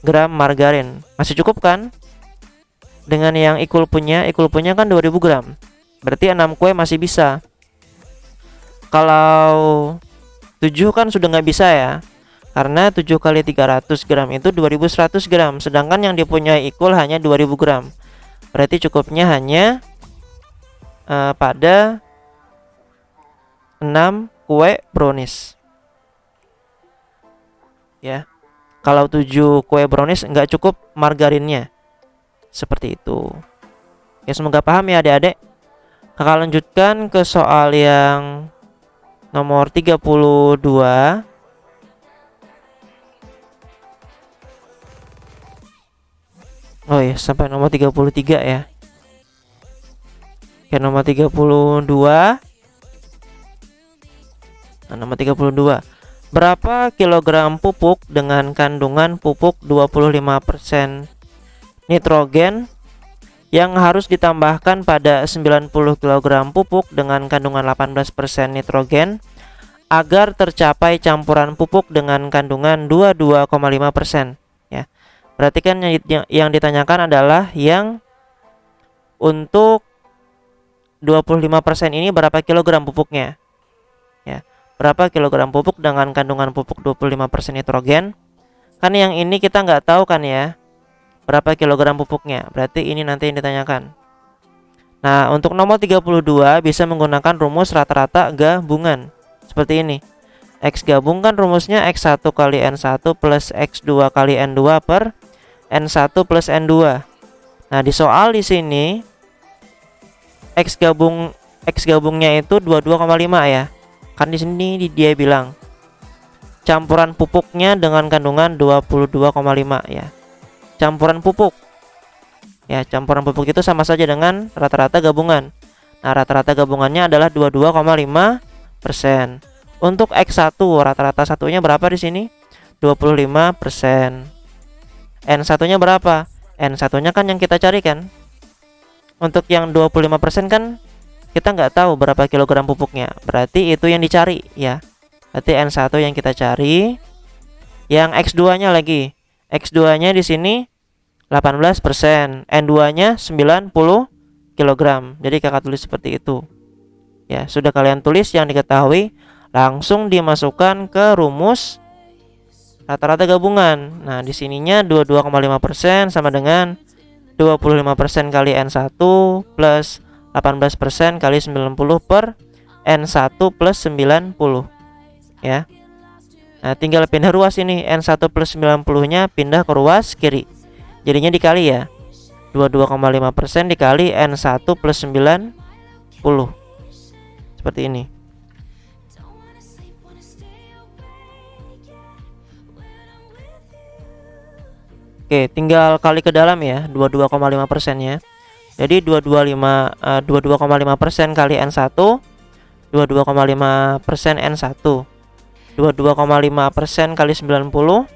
gram margarin. Masih cukup kan? Dengan yang Ikul punya kan 2000 gram. Berarti 6 kue masih bisa. Kalau 7 kan sudah nggak bisa ya. Karena 7 kali 300 gram itu 2100 gram. Sedangkan yang dipunyai Ikul hanya 2000 gram. Berarti cukupnya hanya pada 6 kue brownies ya. Kalau 7 kue brownies nggak cukup margarinnya. Seperti itu ya, semoga paham ya adik-adik. Kakak lanjutkan ke soal yang nomor 32. Oh ya, sampai nomor 33 ya. Oke, nomor 32. Nah, nomor 32. Berapa kilogram pupuk dengan kandungan pupuk 25% nitrogen yang harus ditambahkan pada 90 kg pupuk dengan kandungan 18% nitrogen agar tercapai campuran pupuk dengan kandungan 22,5% ya. Berarti kan yang ditanyakan adalah yang untuk 25% ini berapa kilogram pupuknya ya. Berapa kilogram pupuk dengan kandungan pupuk 25% nitrogen. Kan yang ini kita nggak tahu kan ya, berapa kilogram pupuknya. Berarti ini nanti yang ditanyakan. Nah, untuk nomor 32 bisa menggunakan rumus rata-rata gabungan. Seperti ini. X gabung kan rumusnya X1 kali N1 plus X2 kali N2 per N1 plus N2. Nah, di soal di sini X gabungnya itu 22,5 ya. Kan di sini dia bilang campuran pupuknya dengan kandungan 22,5 ya. Campuran pupuk. Ya, campuran pupuk itu sama saja dengan rata-rata gabungan. Nah, rata-rata gabungannya adalah 22,5%. Untuk X1 rata-rata satunya berapa di sini? 25%. N1-nya berapa? N1-nya kan yang kita cari kan. Untuk yang 25% kan kita nggak tahu berapa kilogram pupuknya. Berarti itu yang dicari ya. Berarti N1 yang kita cari. Yang X2-nya lagi. X2-nya di sini 18%, N2-nya 90 kg. Jadi kakak tulis seperti itu. Ya, sudah kalian tulis yang diketahui, langsung dimasukkan ke rumus rata-rata gabungan. Nah, di sininya 22,5% sama dengan 25% kali N1 plus 18% kali 90 per N1 plus 90 ya. Nah, tinggal pindah ruas ini. N1 plus 90-nya pindah ke ruas kiri. Jadinya dikali ya. 22,5% dikali N1 plus 90. Seperti ini. Oke, tinggal kali ke dalam ya, 22,5%-nya. Jadi 22,5% kali N1, 22,5% N1, 22,5% kali 90,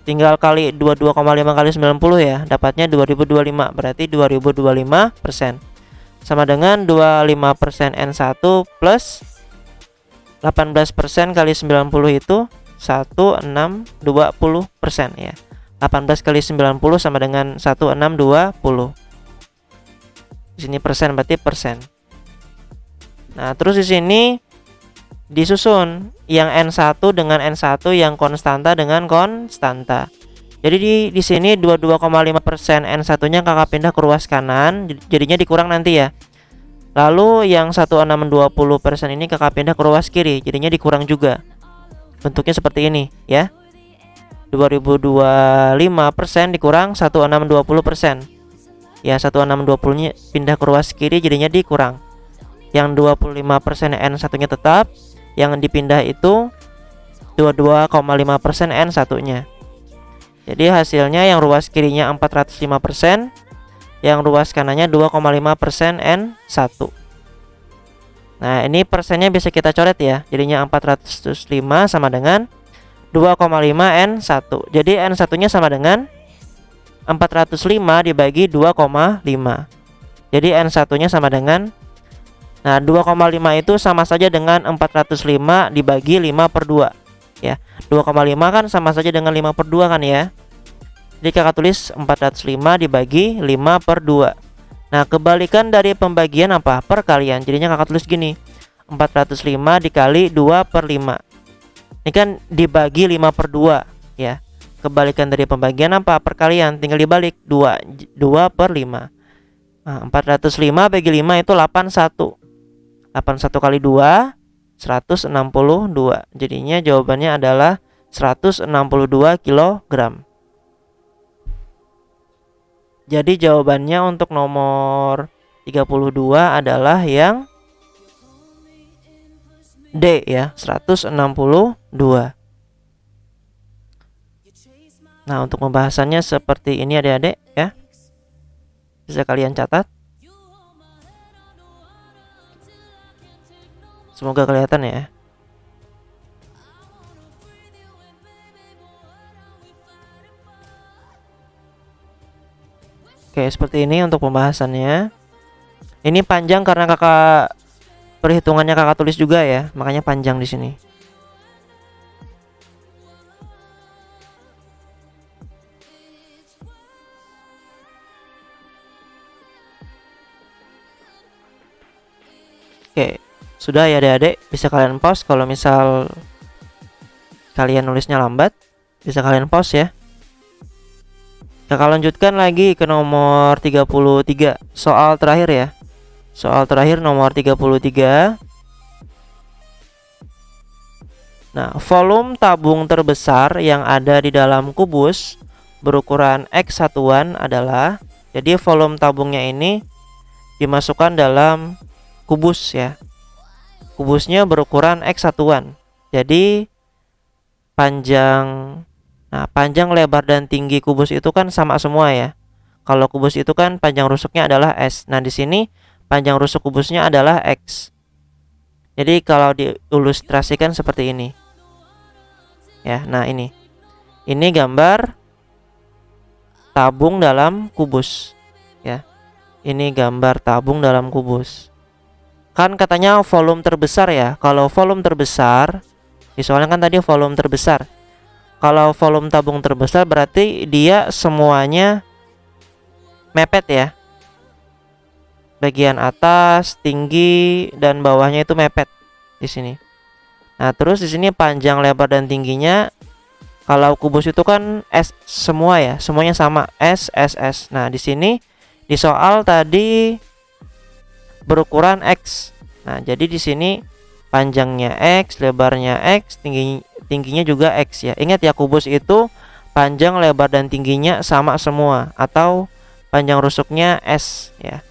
tinggal kali 22,5 kali 90 ya, dapatnya 2025, berarti 2025%. Sama dengan 25% N1 plus 18% kali 90 itu 1620% ya. 18 kali 90 sama dengan 1620. Di sini persen berarti persen. Nah, terus di sini disusun yang N1 dengan N1, yang konstanta dengan konstanta. Jadi di sini 22,5% N1-nya kakak pindah ke ruas kanan, jadinya dikurang nanti ya. Lalu yang 1620% ini kakak pindah ke ruas kiri, jadinya dikurang juga. Bentuknya seperti ini ya. 2025% dikurang 1620%. Ya, 1620-nya pindah ke ruas kiri, jadinya dikurang. Yang 25% N1-nya tetap, yang dipindah itu 22,5% N1-nya. Jadi hasilnya yang ruas kirinya 405%, yang ruas kanannya 2,5% N1. Nah, ini persennya bisa kita coret ya. Jadinya 405 sama dengan 2,5 N1. Jadi N1-nya sama dengan 405 dibagi 2,5. Jadi N1-nya sama dengan, nah 2,5 itu sama saja dengan 405 dibagi 5/2 ya. 2,5 kan sama saja dengan 5/2 kan ya. Jadi kakak tulis 405 dibagi 5/2. Nah, kebalikan dari pembagian apa? Perkalian. Jadinya kakak tulis gini, 405 dikali 2/5. Ini kan dibagi 5/2 ya. Kebalikan dari pembagian apa? Perkalian. Tinggal dibalik 2/5. Nah, 405 bagi 5 itu 81. 81 kali 2 162. Jadinya jawabannya adalah 162 kg. Jadi jawabannya untuk nomor 32 adalah yang D ya, 162. Nah, untuk pembahasannya seperti ini adik-adik ya. Bisa kalian catat. Semoga kelihatan ya. Oke, seperti ini untuk pembahasannya. Ini panjang karena kakak perhitungannya kakak tulis juga ya, makanya panjang di sini. Oke, sudah ya adik-adik, bisa kalian pause kalau misal kalian nulisnya lambat, bisa kalian pause ya. Kakak lanjutkan lagi ke nomor 33, soal terakhir ya. Soal terakhir nomor 33. Nah, volume tabung terbesar yang ada di dalam kubus berukuran X satuan adalah, jadi volume tabungnya ini dimasukkan dalam kubus ya. Kubusnya berukuran X satuan. Jadi panjang lebar dan tinggi kubus itu kan sama semua ya. Kalau kubus itu kan panjang rusuknya adalah S. Nah, di sini panjang rusuk kubusnya adalah X. Jadi kalau diilustrasikan seperti ini. Ya, nah ini. Ini gambar tabung dalam kubus ya. Ini gambar tabung dalam kubus. Kan katanya volume terbesar ya. Kalau volume terbesar, soalnya kan tadi volume terbesar. Kalau volume tabung terbesar berarti dia semuanya mepet ya. Bagian atas, tinggi, dan bawahnya itu mepet di sini. Nah, terus di sini panjang, lebar, dan tingginya, kalau kubus itu kan S semua ya, semuanya sama, S, S, S. Nah, di sini di soal tadi berukuran X. Nah, jadi di sini panjangnya X, lebarnya X, tingginya juga X ya. Ingat ya, kubus itu panjang, lebar, dan tingginya sama semua, atau panjang rusuknya S ya.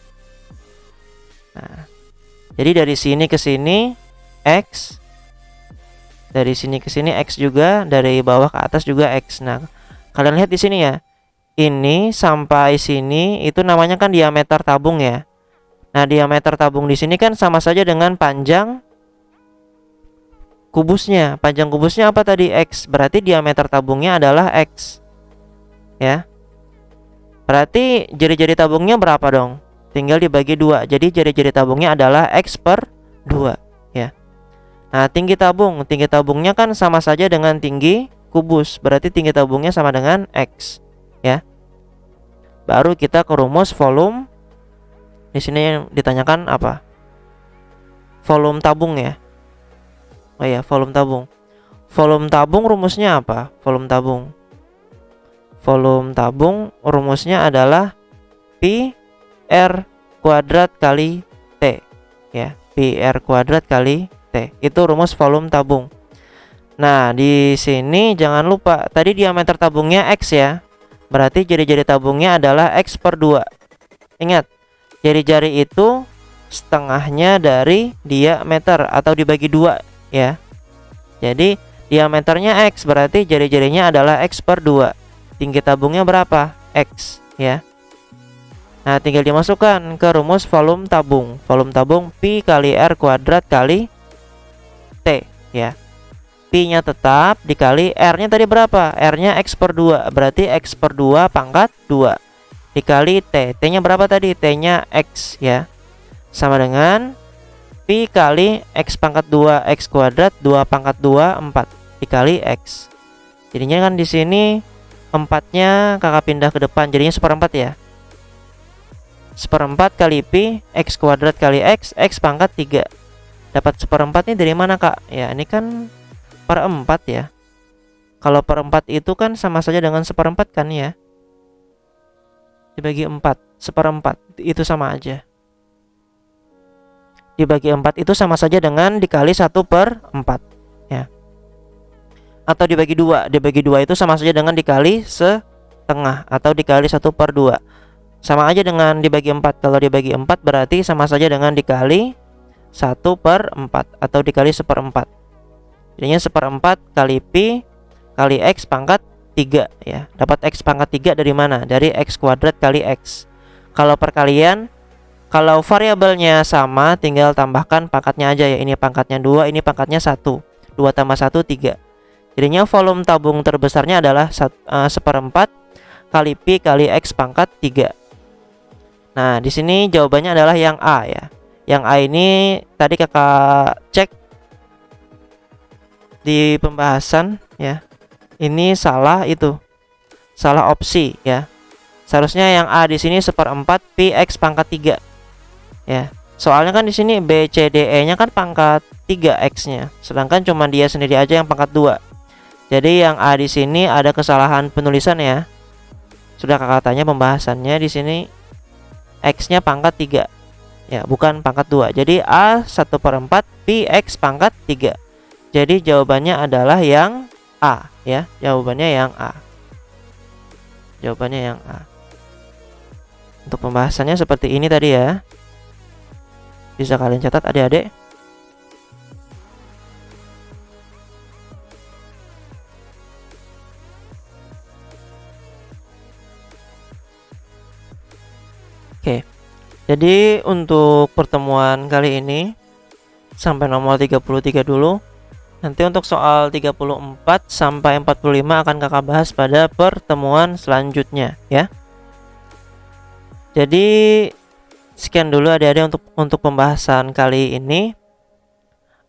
Nah, jadi dari sini ke sini X, dari sini ke sini X juga, dari bawah ke atas juga X. Nah, kalian lihat di sini ya. Ini sampai sini itu namanya kan diameter tabung ya. Nah, diameter tabung di sini kan sama saja dengan panjang kubusnya. Panjang kubusnya apa tadi? X. Berarti diameter tabungnya adalah X. Ya. Berarti jari-jari tabungnya berapa dong? Tinggal dibagi 2. Jadi jari-jari tabungnya adalah X/2 ya. Nah, tinggi tabungnya kan sama saja dengan tinggi kubus, berarti tinggi tabungnya sama dengan X ya. Baru kita ke rumus volume. Di sini yang ditanyakan apa? Volume tabung ya. Oh iya, volume tabung. Volume tabung rumusnya apa? Volume tabung. Volume tabung rumusnya adalah Pi R kuadrat kali T ya. Pi R kuadrat kali T. Itu rumus volume tabung. Nah, di sini jangan lupa tadi diameter tabungnya X ya. Berarti jari-jari tabungnya adalah X per 2. Ingat, jari-jari itu setengahnya dari diameter atau dibagi 2 ya. Jadi diameternya X, berarti jari-jarinya adalah X per 2. Tinggi tabungnya berapa? X ya. Nah, tinggal dimasukkan ke rumus volume tabung. Volume tabung Pi kali R kuadrat kali T ya. Pi-nya tetap dikali R-nya tadi berapa? R-nya X per 2, berarti X per 2 pangkat 2 dikali T. T-nya berapa tadi? T-nya X ya. Sama dengan Pi kali X pangkat 2 X kuadrat 2 pangkat 2 4 dikali X. Jadinya kan di sini 4-nya kakak pindah ke depan, jadinya seperempat ya. Seperempat kali Pi X kuadrat kali X, X pangkat 3. Dapat seperempat ini dari mana kak? Ya ini kan per 4 ya. Kalau per 4 itu kan sama saja dengan seperempat kan ya. Dibagi 4, seperempat itu sama aja. Dibagi 4 itu sama saja dengan dikali 1 per 4 ya. Atau dibagi 2. Dibagi 2 itu sama saja dengan dikali setengah atau dikali 1 per 2. Sama aja dengan dibagi 4. Kalau dibagi 4 berarti sama saja dengan dikali 1 per 4 atau dikali seperempat. Jadinya seperempat kali Pi kali X pangkat 3 ya. Dapat X pangkat 3 dari mana? Dari X kuadrat kali X. Kalau perkalian, kalau variabelnya sama tinggal tambahkan pangkatnya aja ya. Ini pangkatnya 2, ini pangkatnya 1. 2 tambah 1 3. Jadinya volume tabung terbesarnya adalah seperempat kali Pi kali X pangkat 3. Nah, di sini jawabannya adalah yang A ya. Yang A ini tadi kakak cek di pembahasan ya. Ini salah itu. Salah opsi ya. Seharusnya yang A di sini seperempat Pi X pangkat 3. Ya. Soalnya kan di sini B C D E-nya kan pangkat 3 X-nya. Sedangkan cuma dia sendiri aja yang pangkat 2. Jadi yang A di sini ada kesalahan penulisan ya. Sudah kakak tanya pembahasannya di sini X-nya pangkat 3. Ya, bukan pangkat 2. Jadi A 1/4 Pi X pangkat 3. Jadi jawabannya adalah yang A ya. Jawabannya yang A. Jawabannya yang A. Untuk pembahasannya seperti ini tadi ya. Bisa kalian catat adik-adik. Oke. Jadi untuk pertemuan kali ini sampai nomor 33 dulu. Nanti untuk soal 34 sampai 45 akan kakak bahas pada pertemuan selanjutnya ya. Jadi sekian dulu adik-adik untuk pembahasan kali ini.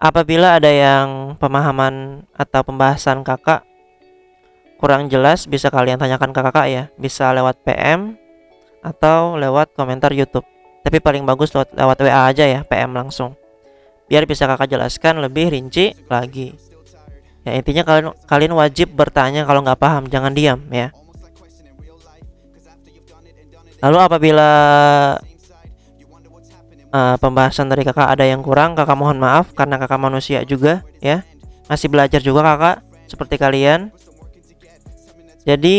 Apabila ada yang pemahaman atau pembahasan kakak kurang jelas, bisa kalian tanyakan ke kakak ya. Bisa lewat PM atau lewat komentar YouTube. Tapi paling bagus lewat WA aja ya, PM langsung. Biar bisa kakak jelaskan lebih rinci lagi. Ya intinya kalian wajib bertanya kalau nggak paham, jangan diam ya. Lalu apabila pembahasan dari kakak ada yang kurang, kakak mohon maaf karena kakak manusia juga ya. Masih belajar juga kakak seperti kalian. Jadi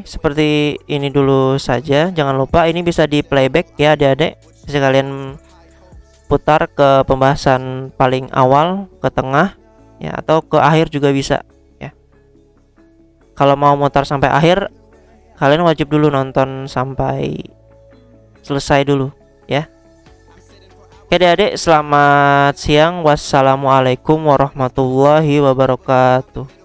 seperti ini dulu saja. Jangan lupa ini bisa di playback ya adik-adik. Bisa kalian putar ke pembahasan paling awal, ke tengah ya, atau ke akhir juga bisa ya. Kalau mau mutar sampai akhir, kalian wajib dulu nonton sampai selesai dulu ya. Oke adik-adik, selamat siang. Wassalamualaikum warahmatullahi wabarakatuh.